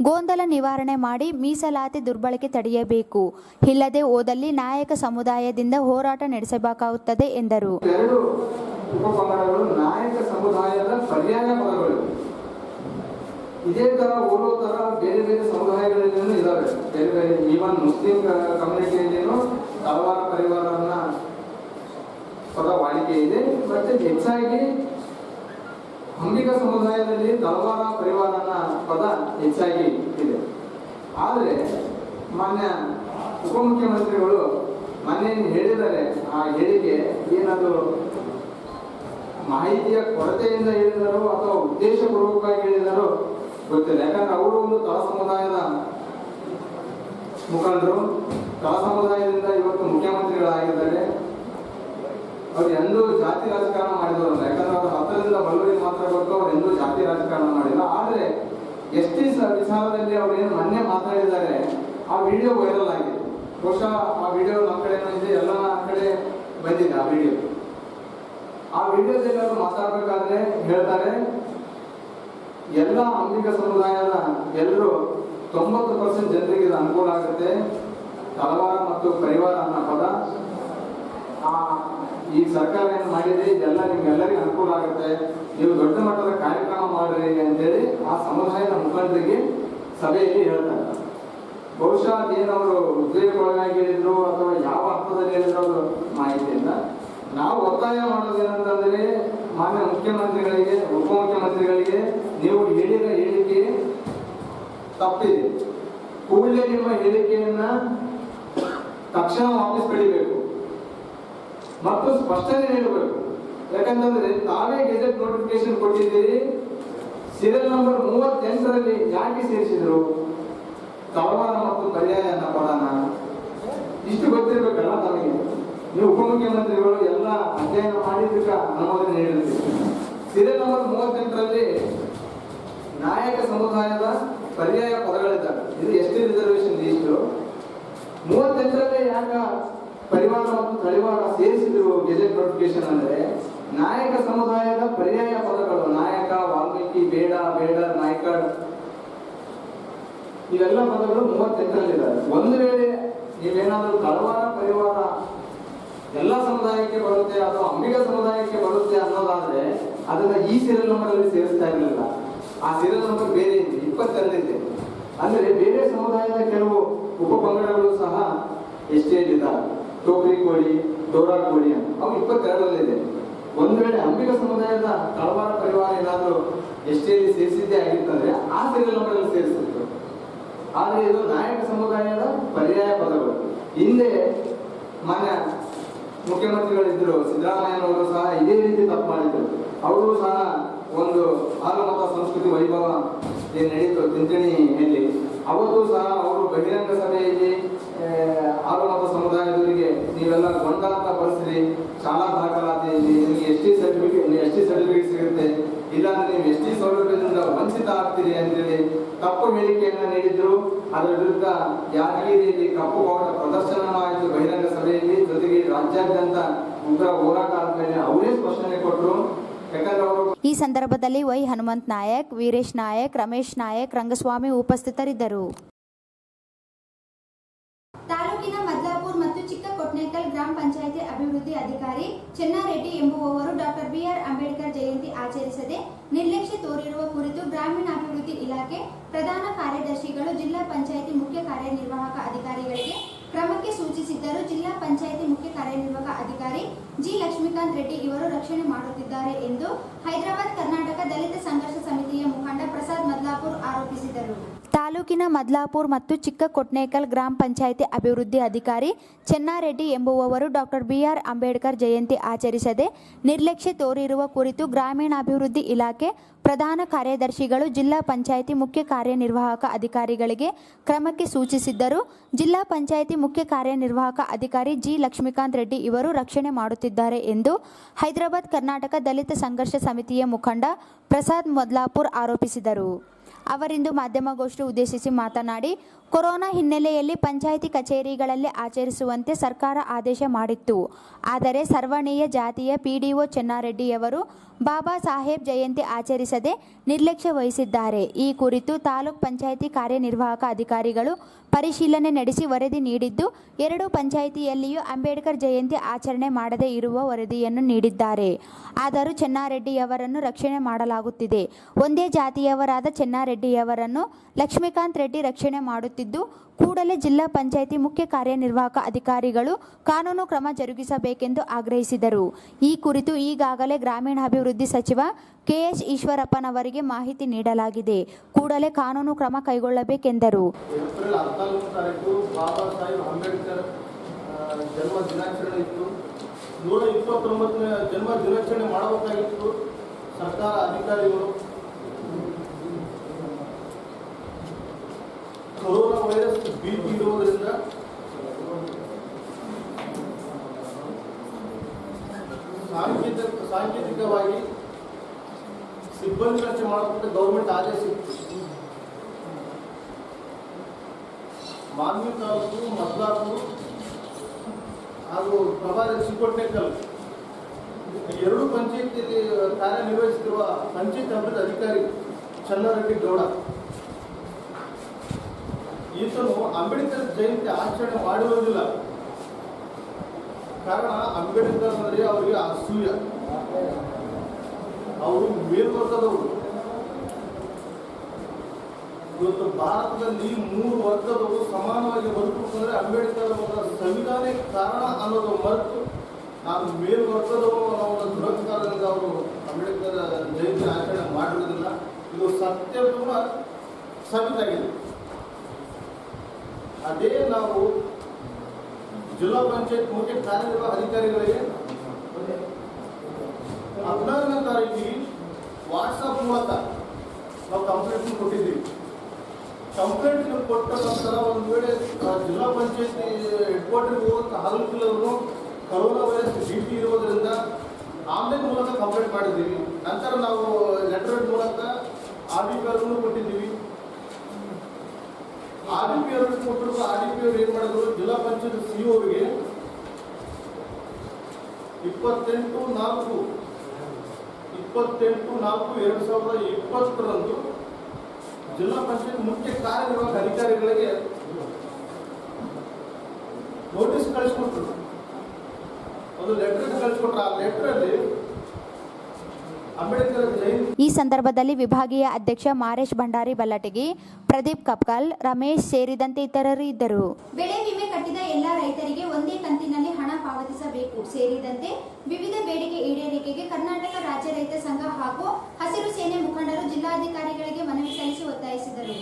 ಗೊಂದಲ ನಿವಾರಣೆ ಮಾಡಿ ಮೀಸಲಾತಿ ದುರ್ಬಳಕೆ ತಡೆಯಬೇಕು. ಇಲ್ಲದೆ ಹೋದಲ್ಲಿ ನಾಯಕ ಸಮುದಾಯದಿಂದ ಹೋರಾಟ ನಡೆಸಬೇಕಾಗುತ್ತದೆ ಎಂದರು. ನಾಯಕ ಸಮುದಾಯದ ಪರ್ಯಾಯ ಪದಗಳು ಇದೇ ತರ ಓದೋ ತರ ಬೇರೆ ಬೇರೆ ಸಮುದಾಯಗಳಲ್ಲಿನೂ ಇದಾವೆ. ಬೇರೆ ಬೇರೆ ಈವನ್ ಮುಸ್ಲಿಂ ಕಮ್ಯುನಿಟಿಯಲ್ಲಿನೂ ತಳವಾರ ಪರಿವಾರನ ಪದ ವಾಡಿಕೆ ಇದೆ. ಮತ್ತೆ ಹೆಚ್ಚಾಗಿ ಅಂಬಿಗ ಸಮುದಾಯದಲ್ಲಿ ತಳವಾರ ಪರಿವಾರನ ಪದ ಹೆಚ್ಚಾಗಿ ಇದೆ. ಆದರೆ ಮಾನ್ಯ ಉಪಮುಖ್ಯಮಂತ್ರಿಗಳು ಮೊನ್ನೆ ಹೇಳಿದ್ದಾರೆ, ಆ ಹೇಳಿಕೆ ಏನದು ಮಾಹಿತಿಯ ಕೊರತೆಯಿಂದ ಹೇಳಿದಾರೋ ಅಥವಾ ಉದ್ದೇಶಪೂರ್ವಕವಾಗಿ ಹೇಳಿದಾರೋ ಗೊತ್ತಿಲ್ಲ. ಯಾಕಂದ್ರೆ ಅವರು ಒಂದು ತಳ ಸಮುದಾಯದ ಮುಖಂಡರು, ತಳ ಸಮುದಾಯದಿಂದ ಇವತ್ತು ಮುಖ್ಯಮಂತ್ರಿಗಳಾಗಿದ್ದಾರೆ. ಅವ್ರು ಎಂದೂ ಜಾತಿ ರಾಜಕಾರಣ ಮಾಡಿದವರಲ್ಲ. ಯಾಕಂದ್ರೆ ಅವ್ರು 10ರಿಂದ ಬಲ್ಲವರಿಗೆ ಮಾತ್ರ ಗೊತ್ತು, ಅವ್ರು ಎಂದೂ ಜಾತಿ ರಾಜಕಾರಣ ಮಾಡಿಲ್ಲ. ಆದ್ರೆ ಎಸ್ಟಿ ವಿಚಾರದಲ್ಲಿ ಅವ್ರು ಏನು ಮೊನ್ನೆ ಮಾತಾಡಿದ್ದಾರೆ, ಆ ವಿಡಿಯೋ ವೈರಲ್ ಆಗಿದೆ. ಬಹುಶಃ ಆ ವಿಡಿಯೋ ನಮ್ಮ ಕಡೆನೂ ಇದೆ, ಎಲ್ಲ ಕಡೆ ಬಂದಿದೆ ಆ ವಿಡಿಯೋ. ಆ ವಿಡಿಯೋದಲ್ಲಿ ಅವರು ಮಾತಾಡಬೇಕಾದ್ರೆ ಹೇಳ್ತಾರೆ, ಎಲ್ಲ ಅಂಬಿಗ ಸಮುದಾಯದ ಎಲ್ಲರೂ 90% ಜನರಿಗೆ ಇದು ಅನುಕೂಲ ಆಗುತ್ತೆ. ತಳವಾರ ಮತ್ತು ಪರಿವಾರ ಅನ್ನೋ ಪದ ಈ ಸರ್ಕಾರ ಏನು ಮಾಡಿದೆ ಇದೆಲ್ಲ ನಿಮ್ಗೆಲ್ಲರಿಗೂ ಅನುಕೂಲ ಆಗುತ್ತೆ, ನೀವು ದೊಡ್ಡ ಮಟ್ಟದ ಕಾರ್ಯಕ್ರಮ ಮಾಡ್ರಿ ಅಂತೇಳಿ ಆ ಸಮುದಾಯದ ಮುಖಂಡರಿಗೆ ಸಭೆಯಲ್ಲಿ ಹೇಳ್ತಾರೆ. ಬಹುಶಃ ಅದೇನವರು ಉದ್ವೇಗಕ್ಕೊಳಗಾಗಿ ಹೇಳಿದ್ರು ಅಥವಾ ಯಾವ ಅರ್ಥದಲ್ಲಿ ಹೇಳಿದ್ರು ಅವರು ಮಾಹಿತಿಯಿಂದ ನಾವು ಒತ್ತಾಯ ಮಾಡೋದೇನಂತಂದ್ರೆ ಮಾನ್ಯ ಮುಖ್ಯಮಂತ್ರಿಗಳಿಗೆ ಉಪಮುಖ್ಯಮಂತ್ರಿಗಳಿಗೆ ನೀವು ಹೇಳಿದ ಹೇಳಿಕೆ ತಪ್ಪಿದೆ, ಕೂಡಲೇ ನಿಮ್ಮ ಹೇಳಿಕೆಯನ್ನ ತಕ್ಷಣ ವಾಪಸ್ ಪಡಿಬೇಕು ಮತ್ತು ಸ್ಪಷ್ಟನೆ ನೀಡಬೇಕು. ಯಾಕಂತಂದ್ರೆ ತಾವೇ ಗೆಜೆಟ್ ನೋಟಿಫಿಕೇಶನ್ ಕೊಟ್ಟಿದ್ದೀರಿ, ಸೀರಿಯಲ್ ನಂಬರ್ 38ರಲ್ಲಿ ಯಾಕೆ ಸೇರಿಸಿದ್ರು ತಳವಾರ ಮತ್ತು ಪರ್ಯಾಯ ಅನ್ನೋ ಪದನ? ಇಷ್ಟು ಗೊತ್ತಿರ್ಬೇಕಲ್ಲ ತಮಗೆ. ನೀವು ಉಪಮುಖ್ಯಮಂತ್ರಿಗಳು ಎಲ್ಲ ಅಧ್ಯಯನ ಮಾಡಿದ್ದಕ್ಕ ಅನುಮೋದನೆ ನೀಡಿರ್ತೀವಿ. ಸೀರಿಯಲ್ ನಂಬರ್ 38ರಲ್ಲಿ ನಾಯಕ ಸಮುದಾಯದ ಪರ್ಯಾಯ ಪದಗಳಿದ್ದಾವೆ. ಇದು ಎಸ್ಟಿ ರಿಸರ್ವೇಶನ್ ಲೀಸ್ಟ್. 38ರಲ್ಲಿ ಯಾಕ ಪರಿವಾರ ಮತ್ತು ತಳಿವಾರ ಸೇರಿಸಿದ್ರು ಗೆಜೆಟ್ ನೋಟಿಫಿಕೇಶನ್ ಅಂದ್ರೆ ನಾಯಕ ಸಮುದಾಯದ ಪರ್ಯಾಯ ಪದಗಳು ನಾಯಕ, ವಾಲ್ಮೀಕಿ, ಬೇಡ, ಬೇಡರ್, ನಾಯ್ಕರ್ ಇವೆಲ್ಲ ಪದಗಳು 38ರಲ್ಲಿದ್ದಾರೆ. ಒಂದು ವೇಳೆ ನೀವೇನಾದರೂ ತಳವಾರ ಪರಿವಾರ ಎಲ್ಲ ಸಮುದಾಯಕ್ಕೆ ಬರುತ್ತೆ ಅಥವಾ ಅಂಬಿಗ ಸಮುದಾಯಕ್ಕೆ ಬರುತ್ತೆ ಅನ್ನೋದಾದ್ರೆ ಅದನ್ನ ಈ ಸೀರಿಯಲ್ ನಂಬರ್ ಅಲ್ಲಿ ಸೇರಿಸ್ತಾ ಇರಲಿಲ್ಲ. ಆ ಸೀರಿಯಲ್ ನಂಬರ್ ಬೇರೆ ಇದೆ, 22 ಅಂದ್ರೆ ಬೇರೆ ಸಮುದಾಯದ ಕೆಲವು ಉಪಪಂಗಡಗಳು ಸಹ ಎಸ್ಟಿಯಲ್ಲಿದ್ದಾವೆ. ಟೋಕ್ರಿ ಕೋಳಿ, ಡೋರಾ ಕೋಳಿ ಅವು 22ರಲ್ಲಿದೆ. ಒಂದು ವೇಳೆ ಅಂಬಿಗ ಸಮುದಾಯದ ತಳವಾರ ಪರಿವಾರ ಏನಾದರೂ ಎಸ್ಟಿಯಲ್ಲಿ ಸೇರಿಸಿದ್ದೇ ಆಗಿತ್ತಂದ್ರೆ ಆ ಸೀರಿಯಲ್ ನಂಬರ್ ಅಲ್ಲಿ ಸೇರಿಸಿದ್ರು. ಆದ್ರೆ ಇದು ನಾಯಕ ಸಮುದಾಯದ ಪರ್ಯಾಯ ಪದಗಳು. ಹಿಂದೆ ಮಾನ್ಯ ಮುಖ್ಯಮಂತ್ರಿಗಳಿದ್ರು ಸಿದ್ದರಾಮಯ್ಯನವರು ಸಹ ಇದೇ ರೀತಿ ತಪ್ಪು ಮಾಡಿದ್ರು. ಅವರು ಸಹ ಒಂದು ಆಲಮತ ಸಂಸ್ಕೃತಿ ವೈಭವ ಏನ್ ನಡೀತು ತಿಂತಣಿಯಲ್ಲಿ, ಅವತ್ತು ಸಹ ಅವರು ಬಹಿರಂಗ ಸಭೆಯಲ್ಲಿ ಆಲಮತ ಸಮುದಾಯದವರಿಗೆ ನೀವೆಲ್ಲ ಗೊಂಡಾಟ ಬಳಸ್ರಿ, ಶಾಲಾ ದಾಖಲಾತಿಯಲ್ಲಿ ನಿಮಗೆ ಎಸ್ಟಿ ಸರ್ಟಿಫಿಕೇಟ್ ಸಿಗುತ್ತೆ, ಇಲ್ಲಾಂದ್ರೆ ನೀವು ಎಸ್ಟಿ ಸೌಲಭ್ಯದಿಂದ ವಂಚಿತ ಆಗ್ತೀರಿ ಅಂತೇಳಿ ತಪ್ಪು ಹೇಳಿಕೆಯನ್ನ ನೀಡಿದ್ರು. ಅದರ ವಿರುದ್ಧ ಯಾದಗಿರಿಯಲ್ಲಿ ಕಪ್ಪು ಬಾವುಟ ಪ್ರದರ್ಶನ ಆಯಿತು ಬಹಿರಂಗ ಸಭೆಯಲ್ಲಿ. ಜೊತೆಗೆ ರಾಜ್ಯಾದ್ಯಂತ ಉಗ್ರ ಹೋರಾಟ ಆದ್ಮೇಲೆ ಅವರೇ ಸ್ಪಷ್ಟನೆ ಕೊಟ್ಟರು. ಈ ಸಂದರ್ಭದಲ್ಲಿ ವೈ ಹನುಮಂತ್ ನಾಯಕ್, ವೀರೇಶ್ ನಾಯಕ್, ರಮೇಶ್ ನಾಯಕ್, ರಂಗಸ್ವಾಮಿ ಉಪಸ್ಥಿತರಿದ್ದರು. ತಾಲೂಕಿನ ಮದ್ಲಾಪುರ್ ಮತ್ತು ಚಿಕ್ಕಕೊಟ್ನೇಕಲ್ ಗ್ರಾಮ ಪಂಚಾಯಿತಿ ಅಭಿವೃದ್ಧಿ ಅಧಿಕಾರಿ ಚೆನ್ನಾರೆಡ್ಡಿ ಎಂಬುವವರು ಡಾಕ್ಟರ್ BR ಅಂಬೇಡ್ಕರ್ ಜಯಂತಿ ಆಚರಿಸದೆ ನಿರ್ಲಕ್ಷ್ಯ ತೋರಿರುವ ಕುರಿತು ಗ್ರಾಮೀಣಾಭಿವೃದ್ಧಿ ಇಲಾಖೆ ಪ್ರಧಾನ ಕಾರ್ಯದರ್ಶಿಗಳು ಜಿಲ್ಲಾ ಪಂಚಾಯಿತಿ ಮುಖ್ಯ ಕಾರ್ಯನಿರ್ವಾಹಕ ಅಧಿಕಾರಿಗಳಿಗೆ ಕ್ರಮಕ್ಕೆ ಸೂಚಿಸಿದ್ದರೂ ಜಿಲ್ಲಾ ಪಂಚಾಯಿತಿ ಮುಖ್ಯ ಕಾರ್ಯನಿರ್ವಾಹಕ ಅಧಿಕಾರಿ ಜಿ ಲಕ್ಷ್ಮೀಕಾಂತ್ ರೆಡ್ಡಿ ಇವರು ರಕ್ಷಣೆ ಮಾಡುತ್ತಿದ್ದಾರೆ ಎಂದು ಹೈದರಾಬಾದ್ ಕರ್ನಾಟಕ ದಲಿತ ಸಂಘರ್ಷ ಸಮಿತಿಯ ಮುಖಂಡ ಪ್ರಸಾದ್ ಮದ್ಲಾಪುರ್ ಆರೋಪಿಸಿದರು. ತಾಲೂಕಿನ ಮದ್ಲಾಪುರ್ ಮತ್ತು ಚಿಕ್ಕಕೊಟ್ನೇಕಲ್ ಗ್ರಾಮ ಪಂಚಾಯಿತಿ ಅಭಿವೃದ್ಧಿ ಅಧಿಕಾರಿ ಚೆನ್ನಾರೆಡ್ಡಿ ಎಂಬುವವರು ಡಾಕ್ಟರ್ BR ಅಂಬೇಡ್ಕರ್ ಜಯಂತಿ ಆಚರಿಸದೆ ನಿರ್ಲಕ್ಷ್ಯ ತೋರಿರುವ ಕುರಿತು ಗ್ರಾಮೀಣಾಭಿವೃದ್ಧಿ ಇಲಾಖೆ ಪ್ರಧಾನ ಕಾರ್ಯದರ್ಶಿಗಳು ಜಿಲ್ಲಾ ಪಂಚಾಯಿತಿ ಮುಖ್ಯ ಕಾರ್ಯನಿರ್ವಾಹಕ ಅಧಿಕಾರಿಗಳಿಗೆ ಕ್ರಮಕ್ಕೆ ಸೂಚಿಸಿದ್ದರೂ ಜಿಲ್ಲಾ ಪಂಚಾಯಿತಿ ಮುಖ್ಯ ಕಾರ್ಯನಿರ್ವಾಹಕ ಅಧಿಕಾರಿ ಜಿ ಲಕ್ಷ್ಮೀಕಾಂತ್ ರೆಡ್ಡಿ ಇವರು ರಕ್ಷಣೆ ಮಾಡುತ್ತಿದ್ದಾರೆ ಎಂದು ಹೈದರಾಬಾದ್ ಕರ್ನಾಟಕ ದಲಿತ ಸಂಘರ್ಷ ಸಮಿತಿಯ ಮುಖಂಡ ಪ್ರಸಾದ್ ಮದ್ಲಾಪುರ್ ಆರೋಪಿಸಿದರು. ಅವರಿಂದು ಮಾಧ್ಯಮಗೋಷ್ಠಿ ಉದ್ದೇಶಿಸಿ ಮಾತನಾಡಿ, ಕೊರೋನಾ ಹಿನ್ನೆಲೆಯಲ್ಲಿ ಪಂಚಾಯಿತಿ ಕಚೇರಿಗಳಲ್ಲಿ ಆಚರಿಸುವಂತೆ ಸರ್ಕಾರ ಆದೇಶ ಮಾಡಿತ್ತು. ಆದರೆ ಸರ್ವಣೀಯ ಜಾತಿಯ PDO ಚೆನ್ನಾರೆಡ್ಡಿಯವರು ಬಾಬಾ ಸಾಹೇಬ್ ಜಯಂತಿ ಆಚರಿಸದೆ ನಿರ್ಲಕ್ಷ್ಯ ವಹಿಸಿದ್ದಾರೆ. ಈ ಕುರಿತು ತಾಲೂಕ್ ಪಂಚಾಯಿತಿ ಕಾರ್ಯನಿರ್ವಾಹಕ ಅಧಿಕಾರಿಗಳು ಪರಿಶೀಲನೆ ನಡೆಸಿ ವರದಿ ನೀಡಿದ್ದು, 2 ಪಂಚಾಯಿತಿಯಲ್ಲಿಯೂ ಅಂಬೇಡ್ಕರ್ ಜಯಂತಿ ಆಚರಣೆ ಮಾಡದೇ ಇರುವ ವರದಿಯನ್ನು ನೀಡಿದ್ದಾರೆ. ಆದರೂ ಚೆನ್ನಾರೆಡ್ಡಿಯವರನ್ನು ರಕ್ಷಣೆ ಮಾಡಲಾಗುತ್ತಿದೆ. ಒಂದೇ ಜಾತಿಯವರಾದ ಚೆನ್ನಾರೆಡ್ಡಿಯವರನ್ನು ಲಕ್ಷ್ಮೀಕಾಂತ್ ರೆಡ್ಡಿ ರಕ್ಷಣೆ ಮಾಡುತ್ತಿದ್ದು, ಕೂಡಲೇ ಜಿಲ್ಲಾ ಪಂಚಾಯಿತಿ ಮುಖ್ಯ ಕಾರ್ಯನಿರ್ವಾಹಕ ಅಧಿಕಾರಿಗಳು ಕಾನೂನು ಕ್ರಮ ಜರುಗಿಸಬೇಕೆಂದು ಆಗ್ರಹಿಸಿದರು. ಈ ಕುರಿತು ಈಗಾಗಲೇ ಗ್ರಾಮೀಣಾಭಿವೃದ್ಧಿ ಸಚಿವ KH ಈಶ್ವರಪ್ಪನವರಿಗೆ ಮಾಹಿತಿ ನೀಡಲಾಗಿದೆ. ಕೂಡಲೇ ಕಾನೂನು ಕ್ರಮ ಕೈಗೊಳ್ಳಬೇಕೆಂದರು. ಏಪ್ರಿಲ್ 14 ತಾರೀಕು ಬಾಬಾ ಸಾಹೇಬ್ ಅಂಬೇಡ್ಕರ್ ಜನ್ಮ ದಿನಾಚರಣೆ ಇತ್ತು. 129ನೇ ಜನ್ಮ ದಿನಾಚರಣೆ ಮಾಡಬೇಕಾಗಿತ್ತು. ಸರ್ಕಾರ ಅಧಿಕಾರಿಗಳು ಕೊರೋನಾ ವೈರಸ್ ಭೀತಿ ಇರುವುದರಿಂದ ಸಾಂಕೇತಿಕವಾಗಿ ಸಿಬ್ಬಂದಿ ರಚನೆ ಮಾಡಬೇಕಂತ ಗೌರ್ಮೆಂಟ್ ಆದೇಶ ಇತ್ತು. ಮಾನ್ವಿ ತಾಲೂಕು, ಮದ್ಲಾಪುರ ಹಾಗೂ ಪ್ರಭಾದ ಚಿಕ್ಕೋಟ್ನೇಕಲ್ ಈ 2 ಪಂಚಾಯಿತಿಯಲ್ಲಿ ಕಾರ್ಯನಿರ್ವಹಿಸುತ್ತಿರುವ ಪಂಚಾಯತ್ ಅಭಿವೃದ್ಧಿ ಅಧಿಕಾರಿ ಚೆನ್ನಾರೆಡ್ಡಿ ಗೌಡ ಈತನು ಅಂಬೇಡ್ಕರ್ ಜಯಂತಿ ಆಚರಣೆ ಮಾಡಿರುವುದಿಲ್ಲ. ಕಾರಣ ಅಂಬೇಡ್ಕರ್ ಅಂದರೆ ಅವರಿಗೆ ಅಸೂಯ. ಅವರು ಮೇಲ್ವರ್ಗದವರು. ಇವತ್ತು ಭಾರತದಲ್ಲಿ 3 ವರ್ಗದವರು ಸಮಾನವಾಗಿ ಬದುಕುತ್ತಂದ್ರೆ ಅಂಬೇಡ್ಕರ್ ಅವರ ಸಂವಿಧಾನಕ್ಕೆ ಕಾರಣ ಅನ್ನೋದು ಮರೆತು ನಾವು ಮೇಲ್ವರ್ಗದವರು ಅನ್ನೋ ದುರಹಂಕಾರದಿಂದ ಅವರು ಅಂಬೇಡ್ಕರ್ ಜಯಂತಿ ಆಚರಣೆ ಮಾಡಿರೋದಿಲ್ಲ. ಇದು ಸತ್ಯ ಕೂಡ ಸಾಬೀತಾಗಿದೆ. ಅದೇ ನಾವು ಜಿಲ್ಲಾ ಪಂಚಾಯತ್ ಮುಖ್ಯ ಕಾರ್ಯನಿರ್ವಾಹಕ ಅಧಿಕಾರಿಗಳಿಗೆ 14ನೇ ತಾರೀಕಿಗೆ ವಾಟ್ಸಪ್ ಮೂಲಕ ನಾವು ಕಂಪ್ಲೇಂಟ್ ಕೊಟ್ಟಿದ್ದೀವಿ. ಕಂಪ್ಲೇಂಟ್ ಕೊಟ್ಟ ನಂತರ ಒಂದು ವೇಳೆ ಜಿಲ್ಲಾ ಪಂಚಾಯತ್ ಹೆಡ್ ಕ್ವಾರ್ಟರ್ಗೆ ಹೋಗುವಂಥ ಹಾಲುಕಿಲ್ಲವರು ಕರೋನಾ ವೈರಸ್ ಭೀತಿ ಇರೋದ್ರಿಂದ ಆನ್ಲೈನ್ ಮೂಲಕ ಕಂಪ್ಲೇಂಟ್ ಮಾಡಿದ್ದೀವಿ. ನಂತರ ನಾವು ಲೆಟರ್ ಮೂಲಕ RDP ಅವರನ್ನು ಕೊಟ್ಟಿದ್ದೀವಿ. RDP ಅವರಿಗೆ ಕೊಟ್ಟರು. RDP ಅವರು ಏನು ಮಾಡಿದ್ರು, ಜಿಲ್ಲಾ ಪಂಚಾಯತ್ COಗೆ 28/4/2020 ಜಿಲ್ಲಾ ಪಂಚಾಯತ್ ಮುಖ್ಯ ಕಾರ್ಯನಿರ್ವಾಹಕ ಅಧಿಕಾರಿಗಳಿಗೆ ನೋಟಿಸ್ ಕಳಿಸ್ಕೊಟ್ರು. ಒಂದು ಲೆಟರ್ ಕಳಿಸ್ಕೊಟ್ರು. ಆ ಲೆಟರಲ್ಲಿ ಅಂಬೇಡ್ಕರ್ ಜಯಂತಿ. ಈ ಸಂದರ್ಭದಲ್ಲಿ ವಿಭಾಗೀಯ ಅಧ್ಯಕ್ಷ ಮಾರೇಶ್ ಭಂಡಾರಿ ಬಲ್ಲಟಗಿ, ಪ್ರದೀಪ್ ಕಪ್ಕಲ್, ರಮೇಶ್ ಸೇರಿದಂತೆ ಇತರರು ಇದ್ದರು. ಬೆಳೆ ವಿಮೆ ಕಟ್ಟಿದ ಎಲ್ಲ ರೈತರಿಗೆ ಒಂದೇ ಕಂತಿನಲ್ಲಿ ಹಣ ಪಾವತಿಸಬೇಕು ಸೇರಿದಂತೆ ವಿವಿಧ ಬೇಡಿಕೆ ಈಡೇರಿಕೆಗೆ ಕರ್ನಾಟಕ ರಾಜ್ಯ ರೈತ ಸಂಘ ಹಾಗೂ ಹಸಿರು ಸೇನೆ ಮುಖಂಡರು ಜಿಲ್ಲಾಧಿಕಾರಿಗಳಿಗೆ ಮನವಿ ಸಲ್ಲಿಸಿ ಒತ್ತಾಯಿಸಿದರು.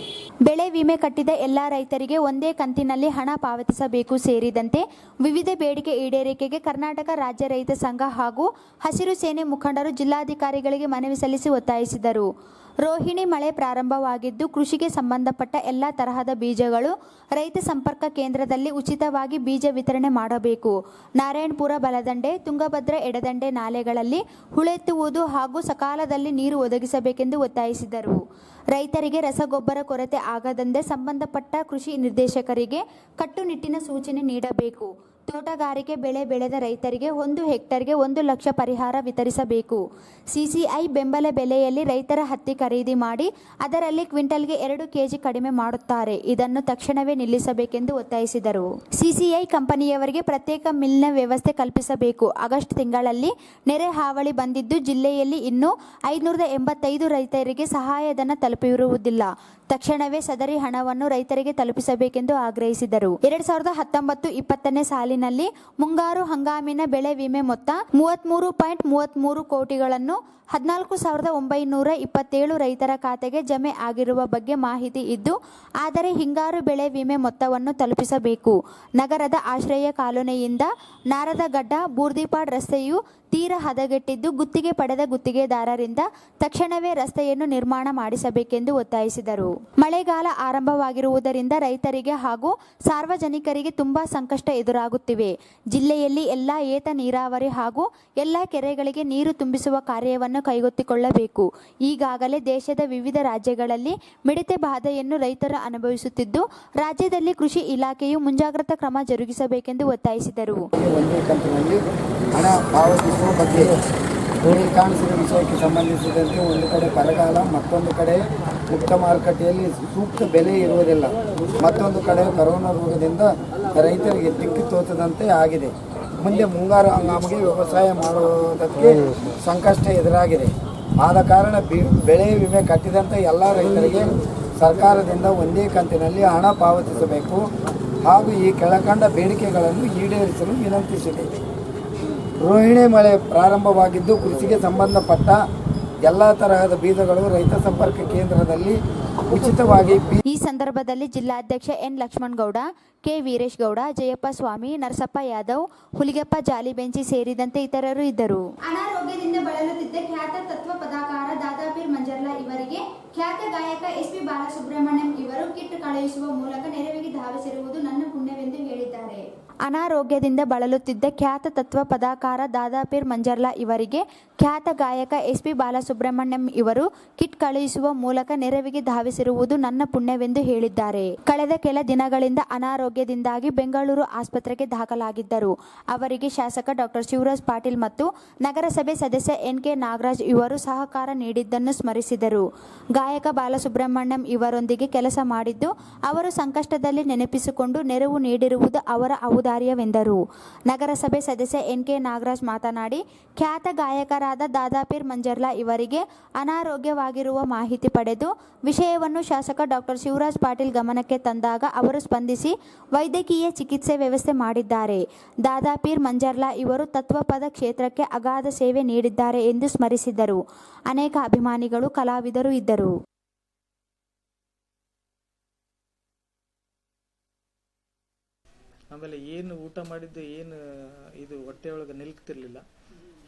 ಬೆಳೆ ವಿಮೆ ಕಟ್ಟಿದ ಎಲ್ಲ ರೈತರಿಗೆ ಒಂದೇ ಕಂತಿನಲ್ಲಿ ಹಣ ಪಾವತಿಸಬೇಕು ಸೇರಿದಂತೆ ವಿವಿಧ ಬೇಡಿಕೆ ಈಡೇರಿಕೆಗೆ ಕರ್ನಾಟಕ ರಾಜ್ಯ ರೈತ ಸಂಘ ಹಾಗೂ ಹಸಿರು ಸೇನೆ ಮುಖಂಡರು ಜಿಲ್ಲಾಧಿಕಾರಿಗಳಿಗೆ ಮನವಿ ಸಲ್ಲಿಸಿ ಒತ್ತಾಯಿಸಿದರು. ರೋಹಿಣಿ ಮಳೆ ಪ್ರಾರಂಭವಾಗಿದ್ದು ಕೃಷಿಗೆ ಸಂಬಂಧಪಟ್ಟ ಎಲ್ಲ ತರಹದ ಬೀಜಗಳು ರೈತ ಸಂಪರ್ಕ ಕೇಂದ್ರದಲ್ಲಿ ಉಚಿತವಾಗಿ ಬೀಜ ವಿತರಣೆ ಮಾಡಬೇಕು. ನಾರಾಯಣಪುರ ಬಲದಂಡೆ, ತುಂಗಭದ್ರಾ ಎಡದಂಡೆ ನಾಲೆಗಳಲ್ಲಿ ಹೂಳೆತ್ತುವುದು ಹಾಗೂ ಸಕಾಲದಲ್ಲಿ ನೀರು ಒದಗಿಸಬೇಕೆಂದು ಒತ್ತಾಯಿಸಿದರು. ರೈತರಿಗೆ ರಸಗೊಬ್ಬರ ಕೊರತೆ ಆಗದಂತೆ ಸಂಬಂಧಪಟ್ಟ ಕೃಷಿ ನಿರ್ದೇಶಕರಿಗೆ ಕಟ್ಟುನಿಟ್ಟಿನ ಸೂಚನೆ ನೀಡಬೇಕು. ತೋಟಗಾರಿಕೆ ಬೆಳೆ ಬೆಳೆದ ರೈತರಿಗೆ 1 ಹೆಕ್ಟರ್ಗೆ 1 ಲಕ್ಷ ಪರಿಹಾರ ವಿತರಿಸಬೇಕು. CCI ಬೆಂಬಲ ಬೆಲೆಯಲ್ಲಿ ರೈತರ ಹತ್ತಿ ಖರೀದಿ ಮಾಡಿ ಅದರಲ್ಲಿ ಕ್ವಿಂಟಲ್ಗೆ 2 ಕೆಜಿ ಕಡಿಮೆ ಮಾಡುತ್ತಾರೆ. ಇದನ್ನು ತಕ್ಷಣವೇ ನಿಲ್ಲಿಸಬೇಕೆಂದು ಒತ್ತಾಯಿಸಿದರು. CCI ಕಂಪನಿಯವರಿಗೆ ಪ್ರತ್ಯೇಕ ಮಿಲ್ನ ವ್ಯವಸ್ಥೆ ಕಲ್ಪಿಸಬೇಕು. ಆಗಸ್ಟ್ ತಿಂಗಳಲ್ಲಿ ನೆರೆ ಹಾವಳಿ ಬಂದಿದ್ದು ಜಿಲ್ಲೆಯಲ್ಲಿ ಇನ್ನೂ 585 ರೈತರಿಗೆ ಸಹಾಯಧನ ತಲುಪಿರುವುದಿಲ್ಲ. ತಕ್ಷಣವೇ ಸದರಿ ಹಣವನ್ನು ರೈತರಿಗೆ ತಲುಪಿಸಬೇಕೆಂದು ಆಗ್ರಹಿಸಿದರು. 2019-20 ಸಾಲಿನಲ್ಲಿ ಮುಂಗಾರು ಹಂಗಾಮಿನ ಬೆಳೆ ವಿಮೆ ಮೊತ್ತ 33.33 ಕೋಟಿಗಳನ್ನು 14,927 ರೈತರ ಖಾತೆಗೆ ಜಮೆ ಆಗಿರುವ ಬಗ್ಗೆ ಮಾಹಿತಿ ಇದ್ದು, ಆದರೆ ಹಿಂಗಾರು ಬೆಳೆ ವಿಮೆ ಮೊತ್ತವನ್ನು ತಲುಪಿಸಬೇಕು. ನಗರದ ಆಶ್ರಯ ಕಾಲೋನಿಯಿಂದ ನಾರದಗಡ್ಡ ಬೂರ್ದಿಪಾಡ್ ರಸ್ತೆಯು ತೀರ ಹದಗೆಟ್ಟಿದ್ದು ಗುತ್ತಿಗೆ ಪಡೆದ ಗುತ್ತಿಗೆದಾರರಿಂದ ತಕ್ಷಣವೇ ರಸ್ತೆಯನ್ನು ನಿರ್ಮಾಣ ಮಾಡಿಸಬೇಕೆಂದು ಒತ್ತಾಯಿಸಿದರು. ಮಳೆಗಾಲ ಆರಂಭವಾಗಿರುವುದರಿಂದ ರೈತರಿಗೆ ಹಾಗೂ ಸಾರ್ವಜನಿಕರಿಗೆ ತುಂಬಾ ಸಂಕಷ್ಟ ಎದುರಾಗುತ್ತಿವೆ. ಜಿಲ್ಲೆಯಲ್ಲಿ ಎಲ್ಲ ಏತ ನೀರಾವರಿ ಹಾಗೂ ಎಲ್ಲ ಕೆರೆಗಳಿಗೆ ನೀರು ತುಂಬಿಸುವ ಕಾರ್ಯವನ್ನು ಕೈಗೆತ್ತಿಕೊಳ್ಳಬೇಕು. ಈಗಾಗಲೇ ದೇಶದ ವಿವಿಧ ರಾಜ್ಯಗಳಲ್ಲಿ ಮಿಡತೆ ಬಾಧೆಯನ್ನು ರೈತರು ಅನುಭವಿಸುತ್ತಿದ್ದು, ರಾಜ್ಯದಲ್ಲಿ ಕೃಷಿ ಇಲಾಖೆಯು ಮುಂಜಾಗ್ರತಾ ಕ್ರಮ ಜರುಗಿಸಬೇಕೆಂದು ಒತ್ತಾಯಿಸಿದರು. ಹಣ ಪಾವತಿಸುವ ಬಗ್ಗೆ ಕಾಣಿಸಿದ ವಿಷಯಕ್ಕೆ ಸಂಬಂಧಿಸಿದಂತೆ ಒಂದು ಕಡೆ ಬರಗಾಲ, ಮತ್ತೊಂದು ಕಡೆ ಮುಕ್ತ ಮಾರುಕಟ್ಟೆಯಲ್ಲಿ ಸೂಕ್ತ ಬೆಲೆ ಇರುವುದಿಲ್ಲ, ಮತ್ತೊಂದು ಕಡೆ ಕರೋನಾ ರೋಗದಿಂದ ರೈತರಿಗೆ ದಿಕ್ಕು ತೋಚದಂತೆ ಆಗಿದೆ. ಮುಂದೆ ಮುಂಗಾರು ಹಂಗಾಮಿಗೆ ವ್ಯವಸಾಯ ಮಾಡುವುದಕ್ಕೆ ಸಂಕಷ್ಟ ಎದುರಾಗಿದೆ. ಆದ ಕಾರಣ ಬೆಳೆ ವಿಮೆ ಕಟ್ಟಿದಂಥ ಎಲ್ಲ ರೈತರಿಗೆ ಸರ್ಕಾರದಿಂದ ಒಂದೇ ಕಂತಿನಲ್ಲಿ ಹಣ ಪಾವತಿಸಬೇಕು ಹಾಗೂ ಈ ಕೆಳಕಂಡ ಬೇಡಿಕೆಗಳನ್ನು ಈಡೇರಿಸಲು ವಿನಂತಿಸಿದೆ. ರೋಹಿಣಿ ಮಳೆ ಪ್ರಾರಂಭವಾಗಿದ್ದು ಕೃಷಿಗೆ ಸಂಬಂಧಪಟ್ಟ ಎಲ್ಲ ತರಹದ ಬೀಜಗಳು ರೈತ ಸಂಪರ್ಕ ಕೇಂದ್ರದಲ್ಲಿ ಉಚಿತವಾಗಿ. ಈ ಸಂದರ್ಭದಲ್ಲಿ ಜಿಲ್ಲಾಧ್ಯಕ್ಷ ಎನ್ ಲಕ್ಷ್ಮಣಗೌಡ, ಕೆ ವೀರೇಶ್ ಗೌಡ, ಜಯಪ್ಪ ಸ್ವಾಮಿ, ನರಸಪ್ಪ ಯಾದವ್, ಹುಲಿಗೆಪ್ಪ ಜಾಲಿಬೆಂಚಿ ಸೇರಿದಂತೆ ಇತರರು ಇದ್ದರು. ಅನಾರೋಗ್ಯದಿಂದ ಬಳಲುತ್ತಿದ್ದ ಖ್ಯಾತ ತತ್ವ ಪದಾಕಾರ ದಾದಾಪೀರ್ ಮಂಜರ್ಲಾ ಇವರಿಗೆ ಖ್ಯಾತ ಗಾಯಕ SP ಬಾಲಸುಬ್ರಹ್ಮಣ್ಯಂ ಇವರು ಕಿಟ್ ಕಳುಹಿಸುವ ಮೂಲಕ ನೆರವಿಗೆ ಧಾವಿಸಿರುವುದು ನನ್ನ ಪುಣ್ಯವೆಂದು ಹೇಳಿದ್ದಾರೆ. ಅನಾರೋಗ್ಯದಿಂದ ಬಳಲುತ್ತಿದ್ದ ಖ್ಯಾತ ತತ್ವ ಪದಾಕಾರ ದಾದಾಪೀರ್ ಮಂಜರ್ಲಾ ಇವರಿಗೆ ಖ್ಯಾತ ಗಾಯಕ SP ಬಾಲಸುಬ್ರಹ್ಮಣ್ಯಂ ಇವರು ಕಿಟ್ ಕಳುಹಿಸುವ ಮೂಲಕ ನೆರವಿಗೆ ಧಾವಿಸಿರುವುದು ನನ್ನ ಪುಣ್ಯವೆಂದು ಹೇಳಿದ್ದಾರೆ. ಕಳೆದ ಕೆಲ ದಿನಗಳಿಂದ ಅನಾರೋಗ್ಯದಿಂದಾಗಿ ಬೆಂಗಳೂರು ಆಸ್ಪತ್ರೆಗೆ ದಾಖಲಾಗಿದ್ದರು. ಅವರಿಗೆ ಶಾಸಕ ಡಾಕ್ಟರ್ ಶಿವರಾಜ್ ಪಾಟೀಲ್ ಮತ್ತು ನಗರಸಭೆ ಸದಸ್ಯ NK ನಾಗರಾಜ್ ಇವರು ಸಹಕಾರ ನೀಡಿದ್ದನ್ನು ಸ್ಮರಿಸಿದರು. ಗಾಯಕ ಬಾಲಸುಬ್ರಹ್ಮಣ್ಯಂ ಇವರೊಂದಿಗೆ ಕೆಲಸ ಮಾಡಿದ್ದು, ಅವರು ಸಂಕಷ್ಟದಲ್ಲಿ ನೆನಪಿಸಿಕೊಂಡು ನೆರವು ನೀಡಿರುವುದು ಅವರ ಔದಾರ್ಯವೆಂದರು. ನಗರಸಭೆ ಸದಸ್ಯ NK ನಾಗರಾಜ್ ಮಾತನಾಡಿ, ಖ್ಯಾತ ಗಾಯಕರಾದ ದಾದಾಪೀರ್ ಮಂಜರ್ಲಾ ಇವರಿಗೆ ಅನಾರೋಗ್ಯವಾಗಿರುವ ಮಾಹಿತಿ ಪಡೆದು ವಿಷಯವನ್ನು ಶಾಸಕ ಡಾಕ್ಟರ್ ಶಿವರಾಜ್ ಪಾಟೀಲ್ ಗಮನಕ್ಕೆ ತಂದಾಗ ಅವರು ಸ್ಪಂದಿಸಿ ವೈದ್ಯಕೀಯ ಚಿಕಿತ್ಸೆ ವ್ಯವಸ್ಥೆ ಮಾಡಿದ್ದಾರೆ. ದಾದಾಪೀರ್ ಮಂಜರ್ಲಾ ಇವರು ತತ್ವಪದ ಕ್ಷೇತ್ರಕ್ಕೆ ಅಗಾಧ ಸೇವೆ ನೀಡಿದ್ದಾರೆ ಎಂದು ಸ್ಮರಿಸಿದರು. ಅನೇಕ ಅಭಿಮಾನಿಗಳು, ಕಲಾವಿದರು ಇದ್ದರು. ಆಮೇಲೆ ಏನು ಊಟ ಮಾಡಿದ್ದು ಏನು ಇದು ಹೊಟ್ಟೆ ಒಳಗೆ ನಿಲ್ಕ್ತಿರ್ಲಿಲ್ಲ.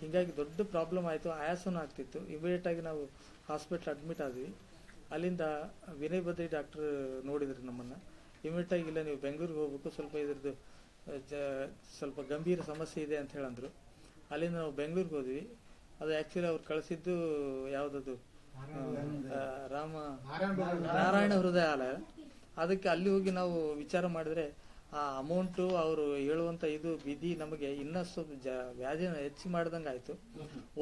ಹೀಗಾಗಿ ದೊಡ್ಡ ಪ್ರಾಬ್ಲಮ್ ಆಯಿತು, ಆಯಾಸನೂ ಆಗ್ತಿತ್ತು. ಇಮಿಡಿಯೇಟಾಗಿ ನಾವು ಹಾಸ್ಪಿಟ್ಲ್ ಅಡ್ಮಿಟ್ ಆದ್ವಿ. ಅಲ್ಲಿಂದ ವಿನಯ್ ಬದ್ರಿ ಡಾಕ್ಟರ್ ನೋಡಿದ್ರು ನಮ್ಮನ್ನು. ಇಮಿಡಿಯೇಟಾಗಿ ಇಲ್ಲ, ನೀವು ಬೆಂಗಳೂರಿಗೆ ಹೋಗ್ಬೇಕು, ಸ್ವಲ್ಪ ಇದ್ರದ್ದು ಸ್ವಲ್ಪ ಗಂಭೀರ ಸಮಸ್ಯೆ ಇದೆ ಅಂತ ಹೇಳಂದ್ರು. ಅಲ್ಲಿಂದ ನಾವು ಬೆಂಗಳೂರಿಗೆ ಹೋದ್ವಿ. ಅದು ಆ್ಯಕ್ಚುಲಿ ಅವ್ರು ಕಳಿಸಿದ್ದು ಯಾವುದದು ನಾರಾಯಣ ಹೃದಯಾಲಯ. ಅದಕ್ಕೆ ಅಲ್ಲಿ ಹೋಗಿ ನಾವು ವಿಚಾರ ಮಾಡಿದ್ರೆ ಆ ಅಮೌಂಟು ಅವರು ಹೇಳುವಂಥ ಇದು ವಿಧಿ ನಮಗೆ ಇನ್ನಷ್ಟು ವ್ಯಾಧಿನ ಹೆಚ್ಚು ಮಾಡ್ದಂಗೆ ಆಯಿತು.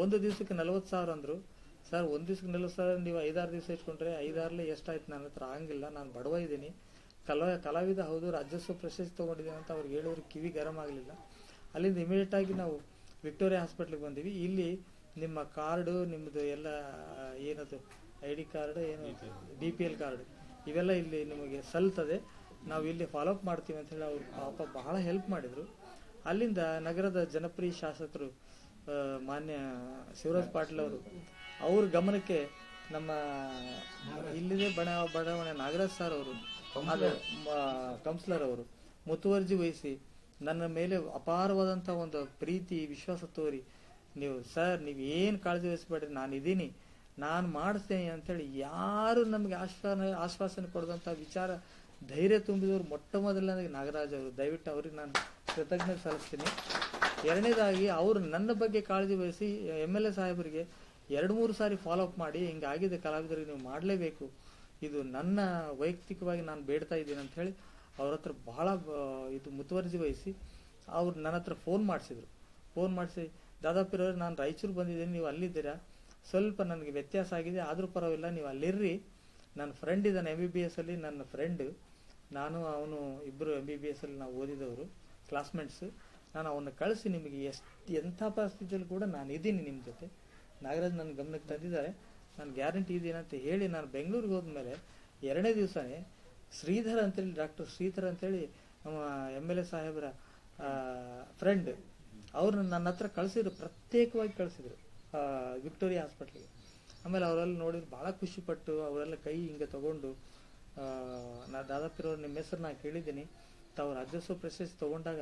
ಒಂದು ದಿವಸಕ್ಕೆ 40,000 ಅಂದರು. ಸರ್, ಒಂದು ದಿವಸಕ್ಕೆ 40,000 ನೀವು 5-6 ದಿವಸ ಇಟ್ಕೊಂಡ್ರೆ 5-6 ಎಷ್ಟಾಯ್ತು? ನನ್ನ ಹತ್ರ ಆಗಂಗಿಲ್ಲ, ನಾನು ಬಡವ ಇದ್ದೀನಿ, ಕಲಾವಿದ ಹೌದು, ರಾಜ್ಯೋತ್ಸವ ಪ್ರಶಸ್ತಿ ತೊಗೊಂಡಿದ್ದೀನಿ ಅಂತ ಅವ್ರಿಗೆ ಹೇಳಿದ್ರು ಕಿವಿ ಗರಂ ಆಗಲಿಲ್ಲ. ಅಲ್ಲಿಂದ ಇಮಿಡಿಯೇಟಾಗಿ ನಾವು ವಿಕ್ಟೋರಿಯಾ ಹಾಸ್ಪಿಟ್ಲಿಗೆ ಬಂದೀವಿ. ಇಲ್ಲಿ ನಿಮ್ಮ ಕಾರ್ಡು, ನಿಮ್ಮದು ಎಲ್ಲ ಏನದು ID ಕಾರ್ಡ್, ಏನು BPL ಕಾರ್ಡ್, ಇವೆಲ್ಲ ಇಲ್ಲಿ ನಿಮಗೆ ಸಲ್ತದೆ, ನಾವು ಇಲ್ಲಿ ಫಾಲೋಅಪ್ ಮಾಡ್ತೀವಿ ಅಂತ ಹೇಳಿ ಅವ್ರು ಪಾಪ ಬಹಳ ಹೆಲ್ಪ್ ಮಾಡಿದರು. ಅಲ್ಲಿಂದ ನಗರದ ಜನಪ್ರಿಯ ಶಾಸಕರು ಮಾನ್ಯ ಶಿವರಾಜ್ ಪಾಟೀಲ್ ಅವರು, ಅವ್ರ ಗಮನಕ್ಕೆ ನಮ್ಮ ಇಲ್ಲಿದೆ ಬಡಾವಣೆ ನಾಗರಾಜ್ ಸರ್ ಅವರು, ಅದು ಕೌನ್ಸಿಲರ್ ಅವರು ಮುತುವರ್ಜಿ ವಹಿಸಿ ನನ್ನ ಮೇಲೆ ಅಪಾರವಾದಂಥ ಒಂದು ಪ್ರೀತಿ ವಿಶ್ವಾಸ ತೋರಿ, ನೀವು ಸರ್ ನೀವು ಏನು ಕಾಳಜಿ ವಹಿಸಬೇಡ್ರಿ, ನಾನಿದ್ದೀನಿ, ನಾನು ಮಾಡಿಸ್ತೇನೆ ಅಂತೇಳಿ ಯಾರು ನಮಗೆ ಆಶ್ವಾಸನೆ ಕೊಡದಂಥ ವಿಚಾರ ಧೈರ್ಯ ತುಂಬಿದವರು ಮೊಟ್ಟ ಮೊದಲನೇದಾಗಿ ನಾಗರಾಜ್ ಅವರು. ದಯವಿಟ್ಟು ಅವ್ರಿಗೆ ನಾನು ಕೃತಜ್ಞತೆ ಸಲ್ಲಿಸ್ತೀನಿ. ಎರಡನೇದಾಗಿ ಅವರು ನನ್ನ ಬಗ್ಗೆ ಕಾಳಜಿ ವಹಿಸಿ MLA ಸಾಹೇಬರಿಗೆ 2-3 ಸಾರಿ ಫಾಲೋಅಪ್ ಮಾಡಿ, ಹಿಂಗಾಗಿದೆ ಕಲಾವಿದರಿಗೆ ನೀವು ಮಾಡಲೇಬೇಕು, ಇದು ನನ್ನ ವೈಯಕ್ತಿಕವಾಗಿ ನಾನು ಬೇಡ್ತಾ ಇದ್ದೀನಿ ಅಂತ ಹೇಳಿ ಅವ್ರ ಹತ್ರ ಬಹಳ ಇದು ಮುತುವರ್ಜಿ ವಹಿಸಿ ಅವ್ರು ನನ್ನ ಹತ್ರ ಫೋನ್ ಮಾಡಿಸಿ ದಾದಾಪೀರವ್ರು, ನಾನು ರಾಯಚೂರು ಬಂದಿದ್ದೀನಿ, ನೀವು ಅಲ್ಲಿದ್ದೀರಾ, ಸ್ವಲ್ಪ ನನಗೆ ವ್ಯತ್ಯಾಸ ಆಗಿದೆ, ಆದರೂ ಪರವಾಗಿಲ್ಲ, ನೀವು ಅಲ್ಲಿರ್ರಿ, ನನ್ನ ಫ್ರೆಂಡ್ ಇದ್ದಾನೆ MBBS ಅಲ್ಲಿ, ನನ್ನ ಫ್ರೆಂಡ್, ನಾನು ಅವನು ಇಬ್ಬರು MBBS ಅಲ್ಲಿ ನಾವು ಓದಿದವರು, ಕ್ಲಾಸ್ಮೇಟ್ಸ್, ನಾನು ಅವನ್ನ ಕಳಿಸಿ ನಿಮಗೆ ಎಂಥ ಪರಿಸ್ಥಿತಿಯಲ್ಲಿ ಕೂಡ ನಾನು ಇದ್ದೀನಿ ನಿಮ್ಮ ಜೊತೆ, ನಾಗರಾಜ್ ನನ್ನ ಗಮನಕ್ಕೆ ತಂದಿದ್ದಾರೆ, ನಾನು ಗ್ಯಾರಂಟಿ ಇದ್ದೀನಿ ಅಂತ ಹೇಳಿ ನಾನು ಬೆಂಗಳೂರಿಗೆ ಹೋದ್ಮೇಲೆ 2ನೇ ದಿವಸನೇ ಶ್ರೀಧರ್ ಅಂತೇಳಿ, ಡಾಕ್ಟರ್ ಶ್ರೀಧರ್ ಅಂತೇಳಿ ನಮ್ಮ MLA ಸಾಹೇಬರ ಫ್ರೆಂಡ್, ಅವ್ರನ್ನ ನನ್ನ ಹತ್ರ ಕಳಿಸಿದ್ರು, ಪ್ರತ್ಯೇಕವಾಗಿ ಕಳಿಸಿದ್ರು ವಿಕ್ಟೋರಿಯಾ ಹಾಸ್ಪಿಟ್ಲಿಗೆ. ಆಮೇಲೆ ಅವರೆಲ್ಲ ನೋಡಿದ್ರು ಭಾಳ ಖುಷಿಪಟ್ಟು ಅವರೆಲ್ಲ ಕೈ ಹಿಂಗೆ ತಗೊಂಡು, ನಾ ದಾದಾಪೀರವ್ರು ನಿಮ್ಮ ಹೆಸರು ನಾನು ಕೇಳಿದ್ದೀನಿ, ತಾವು ರಾಜ್ಯೋತ್ಸವ ಪ್ರಶಸ್ತಿ ತಗೊಂಡಾಗ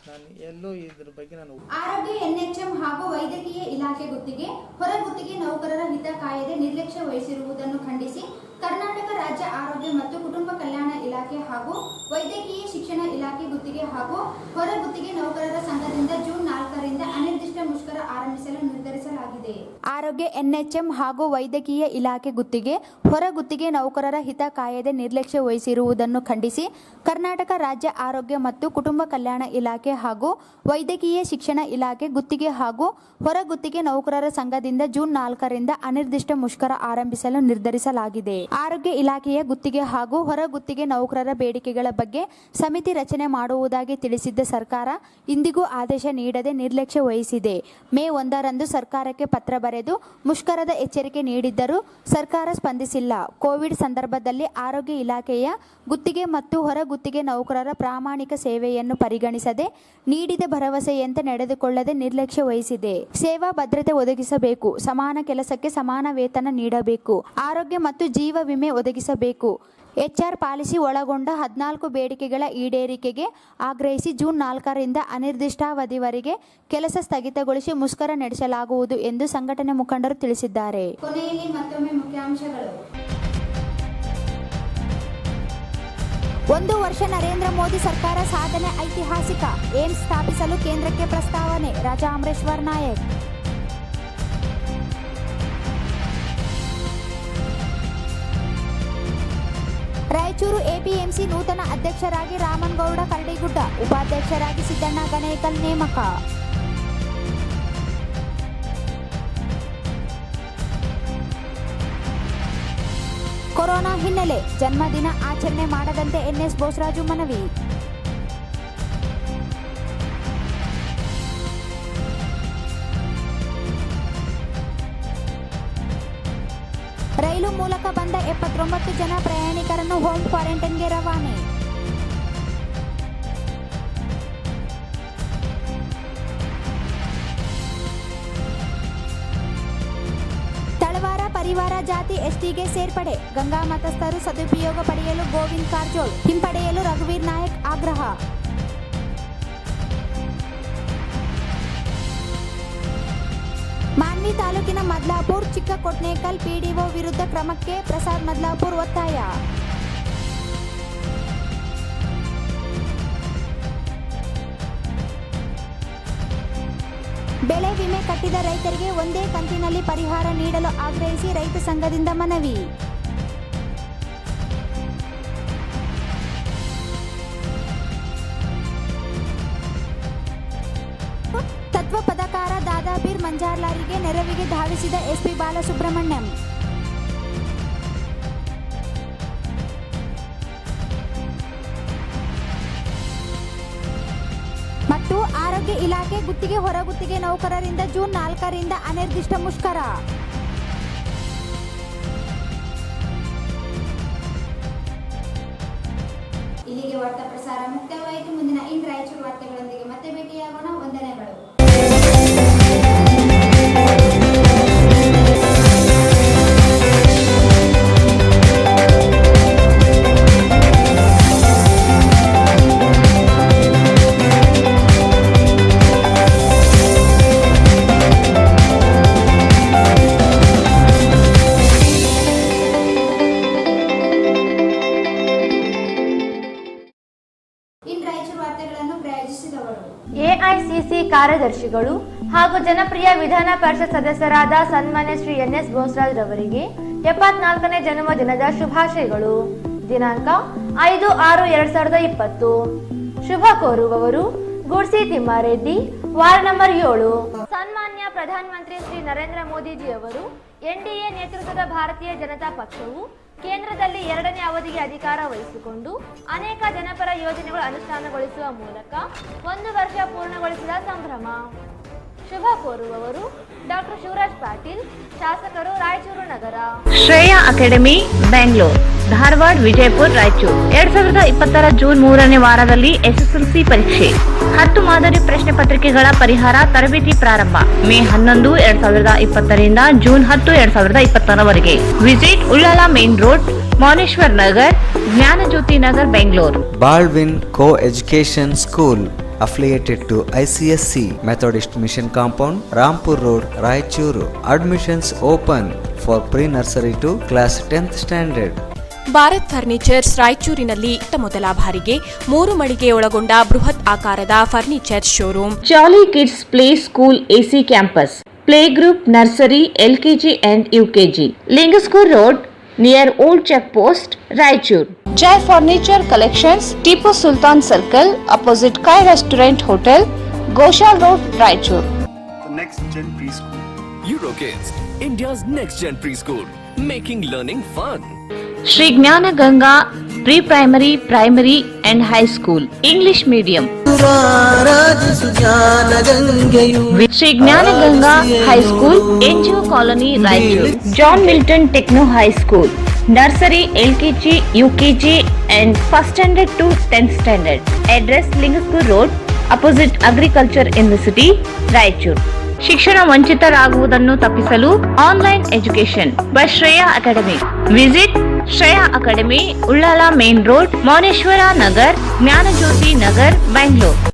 ನಾನು ಎಲ್ಲೋ ಇದ್ರ ಬಗ್ಗೆ ನಾನು ಆರೋಗ್ಯ NHM ಹಾಗೂ ವೈದ್ಯಕೀಯ ಇಲಾಖೆ ಗುತ್ತಿಗೆ, ಹೊರ ಗುತ್ತಿಗೆ ನೌಕರರ ಹಿತ ಕಾಯದೆ ನಿರ್ಲಕ್ಷ್ಯ ವಹಿಸಿರುವುದನ್ನು ಖಂಡಿಸಿ ಕರ್ನಾಟಕ ರಾಜ್ಯ ಆರೋಗ್ಯ ಮತ್ತು ಕುಟುಂಬ ಕಲ್ಯಾಣ ಇಲಾಖೆ ಹಾಗೂ ವೈದ್ಯಕೀಯ ಶಿಕ್ಷಣ ಇಲಾಖೆ ಗುತ್ತಿಗೆ ಹಾಗೂ ಹೊರ ಗುತ್ತಿಗೆ ನೌಕರರ ಸಂಘದಿಂದ ಜೂನ್ 4ರಿಂದ ಅನಿರ್ದಿಷ್ಟ ಮುಷ್ಕರ ಆರಂಭಿಸಲು ನಿರ್ಧರಿಸಲಾಗಿದೆ. ಆರೋಗ್ಯ NHM ಹಾಗೂ ವೈದ್ಯಕೀಯ ಇಲಾಖೆ ಗುತ್ತಿಗೆ, ಹೊರ ಗುತ್ತಿಗೆ ನೌಕರರ ಹಿತ ಕಾಯದೆ ನಿರ್ಲಕ್ಷ್ಯ ವಹಿಸಿರುವುದನ್ನು ಖಂಡಿಸಿ ಕರ್ನಾಟಕ ರಾಜ್ಯ ಆರೋಗ್ಯ ಮತ್ತು ಕುಟುಂಬ ಕಲ್ಯಾಣ ಇಲಾಖೆ ಹಾಗೂ ವೈದ್ಯಕೀಯ ಶಿಕ್ಷಣ ಇಲಾಖೆ ಗುತ್ತಿಗೆ ಹಾಗೂ ಹೊರ ಗುತ್ತಿಗೆ ನೌಕರರ ಸಂಘದಿಂದ ಜೂನ್ 4ರಿಂದ ಅನಿರ್ದಿಷ್ಟ ಮುಷ್ಕರ ಆರಂಭಿಸಲು ನಿರ್ಧರಿಸಲಾಗಿದೆ. ಆರೋಗ್ಯ ಇಲಾಖೆಯ ಗುತ್ತಿಗೆ ಹಾಗೂ ಹೊರ ಗುತ್ತಿಗೆ ನೌಕರರ ಬೇಡಿಕೆಗಳ ಬಗ್ಗೆ ಸಮಿತಿ ರಚನೆ ಮಾಡುವುದಾಗಿ ತಿಳಿಸಿದ್ದ ಸರ್ಕಾರ ಇಂದಿಗೂ ಆದೇಶ ನೀಡದೆ ನಿರ್ಲಕ್ಷ್ಯ ವಹಿಸಿದೆ. ಮೇ 1ರಂದು ಸರ್ಕಾರಕ್ಕೆ ಪತ್ರ ಬರೆದು ಮುಷ್ಕರದ ಎಚ್ಚರಿಕೆ ನೀಡಿದ್ದರೂ ಸರ್ಕಾರ ಸ್ಪಂದಿಸಿಲ್ಲ. ಕೋವಿಡ್ ಸಂದರ್ಭದಲ್ಲಿ ಆರೋಗ್ಯ ಇಲಾಖೆಯ ಗುತ್ತಿಗೆ ಮತ್ತು ಹೊರ ಗುತ್ತಿಗೆ ನೌಕರರ ಪ್ರಾಮಾಣಿಕ ಸೇವೆಯನ್ನು ಪರಿಗಣಿಸದೆ ನೀಡಿದ ಭರವಸೆಯಂತೆ ನಡೆದುಕೊಳ್ಳದೆ ನಿರ್ಲಕ್ಷ್ಯ ವಹಿಸಿದೆ. ಸೇವಾ ಭದ್ರತೆ ಒದಗಿಸಬೇಕು, ಸಮಾನ ಕೆಲಸಕ್ಕೆ ಸಮಾನ ವೇತನ ನೀಡಬೇಕು, ಆರೋಗ್ಯ ಮತ್ತು ಜೀವ ವಿಮೆ ಒದಗಿಸಬೇಕು. HR ಪಾಲಿಸಿ ಒಳಗೊಂಡ 14 ಬೇಡಿಕೆಗಳ ಈಡೇರಿಕೆಗೆ ಆಗ್ರಹಿಸಿ ಜೂನ್ 4ರಿಂದ ಅನಿರ್ದಿಷ್ಟಾವಧಿವರೆಗೆ ಕೆಲಸ ಸ್ಥಗಿತಗೊಳಿಸಿ ಮುಷ್ಕರ ನಡೆಸಲಾಗುವುದು ಎಂದು ಸಂಘಟನೆ ಮುಖಂಡರು ತಿಳಿಸಿದ್ದಾರೆ. ಕೊನೆಯಲ್ಲಿ ಮತ್ತೊಮ್ಮೆ ಮುಖ್ಯಾಂಶಗಳು. 1 ವರ್ಷ ನರೇಂದ್ರ ಮೋದಿ ಸರ್ಕಾರ ಸಾಧನೆ ಐತಿಹಾಸಿಕ, ಏಮ್ಸ್ ಸ್ಥಾಪಿಸಲು ಕೇಂದ್ರಕ್ಕೆ ಪ್ರಸ್ತಾವನೆ, ರಾಜಾ ಅಮರೇಶ್ವರ್ ನಾಯಕ್. ರಾಯಚೂರು APMC ನೂತನ ಅಧ್ಯಕ್ಷರಾಗಿ ರಾಮನಗೌಡ ಕರಡಿಗುಡ್ಡ, ಉಪಾಧ್ಯಕ್ಷರಾಗಿ ಸಿದ್ದಣ್ಣ ಗಣೇಕಲ್ ನೇಮಕ. ಕೊರೋನಾ ಹಿನ್ನೆಲೆ ಜನ್ಮದಿನ ಆಚರಣೆ ಮಾಡದಂತೆ NS ಬೋಸರಾಜು ಮನವಿ. ರೈಲು ಮೂಲಕ ಬಂದ 79 ಜನ ಪ್ರಯಾಣಿಕರನ್ನು ಹೋಮ್ ಕ್ವಾರಂಟೈನ್ಗೆ ರವಾನೆ. ತಳವಾರ ಪರಿವಾರ ಜಾತಿ ಎಸ್ಟಿಗೆ ಸೇರ್ಪಡೆ, ಗಂಗಾ ಮತಸ್ಥರು ಸದುಪಯೋಗ ಪಡೆಯಲು ಗೋವಿಂದ್ ಕಾರಜೋಳ್, ಹಿಂಪಡೆಯಲು ರಘುವೀರ್ ನಾಯಕ್ ಆಗ್ರಹ. ಮಾನ್ವಿ ತಾಲೂಕಿನ ಮದ್ಲಾಪುರ್ ಚಿಕ್ಕ ಕೊಟ್ನೇಕಲ್ ಪಿಡಿಒ ವಿರುದ್ಧ ಕ್ರಮಕ್ಕೆ ಪ್ರಸಾದ್ ಮದ್ಲಾಪುರ್ ಒತ್ತಾಯ. ಬೆಳೆ ವಿಮೆ ಕಟ್ಟಿದ ರೈತರಿಗೆ ಒಂದೇ ಕಂತಿನಲ್ಲಿ ಪರಿಹಾರ ನೀಡಲು ಆಗ್ರಹಿಸಿ ರೈತ ಸಂಘದಿಂದ ಮನವಿ. ತತ್ವ ಪದಕಾರ ದಾದಾಪೀರ್ ಮಂಜಾರ್ಲಾರಿಗೆ ನೆರವಿಗೆ ಧಾವಿಸಿದ ಎಸ್ಪಿ ಬಾಲಸುಬ್ರಹ್ಮಣ್ಯಂ. ಮತ್ತು ಆರೋಗ್ಯ ಇಲಾಖೆ ಗುತ್ತಿಗೆ ಹೊರಗುತ್ತಿಗೆ ನೌಕರರಿಂದ ಜೂನ್ 4ರಿಂದ ಅನಿರ್ದಿಷ್ಟ ಮುಷ್ಕರ. ಇಲ್ಲಿಗೆ ವಾರ್ತಾ ಪ್ರಸಾರ ಮುಕ್ತಾಯವಾಯಿತು. ಮುಂದಿನ ಇನ್ ರಾಯಚೂರು ವಾರ್ತೆಗಳೊಂದಿಗೆ ಮತ್ತೆ ಭೇಟಿಯಾಗೋಣ. ವಂದನೆಗಳು. ಎಐಸಿಸಿ ಕಾರ್ಯದರ್ಶಿಗಳು ಹಾಗೂ ಜನಪ್ರಿಯ ವಿಧಾನ ಪರಿಷತ್ ಸದಸ್ಯರಾದ ಸನ್ಮಾನ್ಯ ಶ್ರೀ ಎನ್ಎಸ್ ಬೋಸರಾಜ್ ರವರಿಗೆ 74ನೇ ಜನ್ಮದಿನದ ಶುಭಾಶಯಗಳು. ದಿನಾಂಕ 5/6/2020. ಶುಭ ಕೋರುವವರು ಗುಡ್ಸಿ ತಿಮ್ಮಾರೆಡ್ಡಿ, ವಾರ್ಡ್ ನಂಬರ್ 7. ಸನ್ಮಾನ್ಯ ಪ್ರಧಾನಮಂತ್ರಿ ಶ್ರೀ ನರೇಂದ್ರ ಮೋದಿಜಿ ಅವರು ಎನ್ಡಿಎ ನೇತೃತ್ವದ ಭಾರತೀಯ ಜನತಾ ಪಕ್ಷವು ಕೇಂದ್ರದಲ್ಲಿ 2ನೇ ಅವಧಿಗೆ ಅಧಿಕಾರ ವಹಿಸಿಕೊಂಡು ಅನೇಕ ಜನಪರ ಯೋಜನೆಗಳು ಅನುಷ್ಠಾನಗೊಳಿಸುವ ಮೂಲಕ 1 ವರ್ಷ ಪೂರ್ಣಗೊಳಿಸಿದ ಸಂಭ್ರಮ. ಶುಭ ಕೋರುವವರು ಡಾಕ್ಟರ್ ಶಿವರಾಜ್ ಪಾಟೀಲ್, ಶಾಸಕರು, ರಾಯಚೂರು ನಗರ. ಶ್ರೇಯಾ ಅಕಾಡೆಮಿ, ಬೆಂಗಳೂರು, ಧಾರವಾಡ, ವಿಜಯಪುರ, ರಾಯಚೂರು. 2020 ಜೂನ್ 3ನೇ ವಾರದಲ್ಲಿ ಎಸ್ಎಸ್ಎಲ್ಸಿ ಪರೀಕ್ಷೆ 10 ಮಾದರಿ ಪ್ರಶ್ನೆ ಪತ್ರಿಕೆಗಳ ಪರಿಹಾರ ತರಬೇತಿ ಪ್ರಾರಂಭ. ಮೇ 11, 2020ರಿಂದ ಜೂನ್ 10, 2020ರವರೆಗೆ. Visit Ullal main road, Mouneshwar Nagar, Jnanajyothi Nagar, Bengaluru. Baldwin Co-Education School affiliated to ICSC Methodist Mission Compound, Rampur Road, Raichuru. Admissions open for pre-nursery to class 10th standard. Bharat furnitures ರಾಯಚೂರಿನಲ್ಲಿ ಮೊದಲ ಬಾರಿಗೆ 3 ಮಳಿಗೆ ಒಳಗೊಂಡ ಬೃಹತ್ ಆಕಾರದ furniture showroom. Jolly kids play school AC campus, play group, nursery, LKG and UKG. Lingsugur road near old check post, Raichur. Jai furniture collections, Tipu Sultan circle, opposite ಕಾಯ್ restaurant hotel, Goshal road, Raichur. Next Gen Preschool. Eurokids, India's next gen preschool, making learning fun. Shri Jnana Ganga pre primary, primary and high school, English medium. Shri Jnana Ganga high school, NGO colony, Raichur. John Milton techno high school, nursery, LKG, UKG and first standard to 10th standard. Address Lingsugur road, opposite agriculture university, Raichur. ಶಿಕ್ಷಣ ವಂಚಿತರಾಗುವುದನ್ನು ತಪ್ಪಿಸಲು online education by Shreya academy. Visit Shreya academy, Ullal main road, Mouneshwara Nagar, Jnanajyothi Nagar, Bengaluru.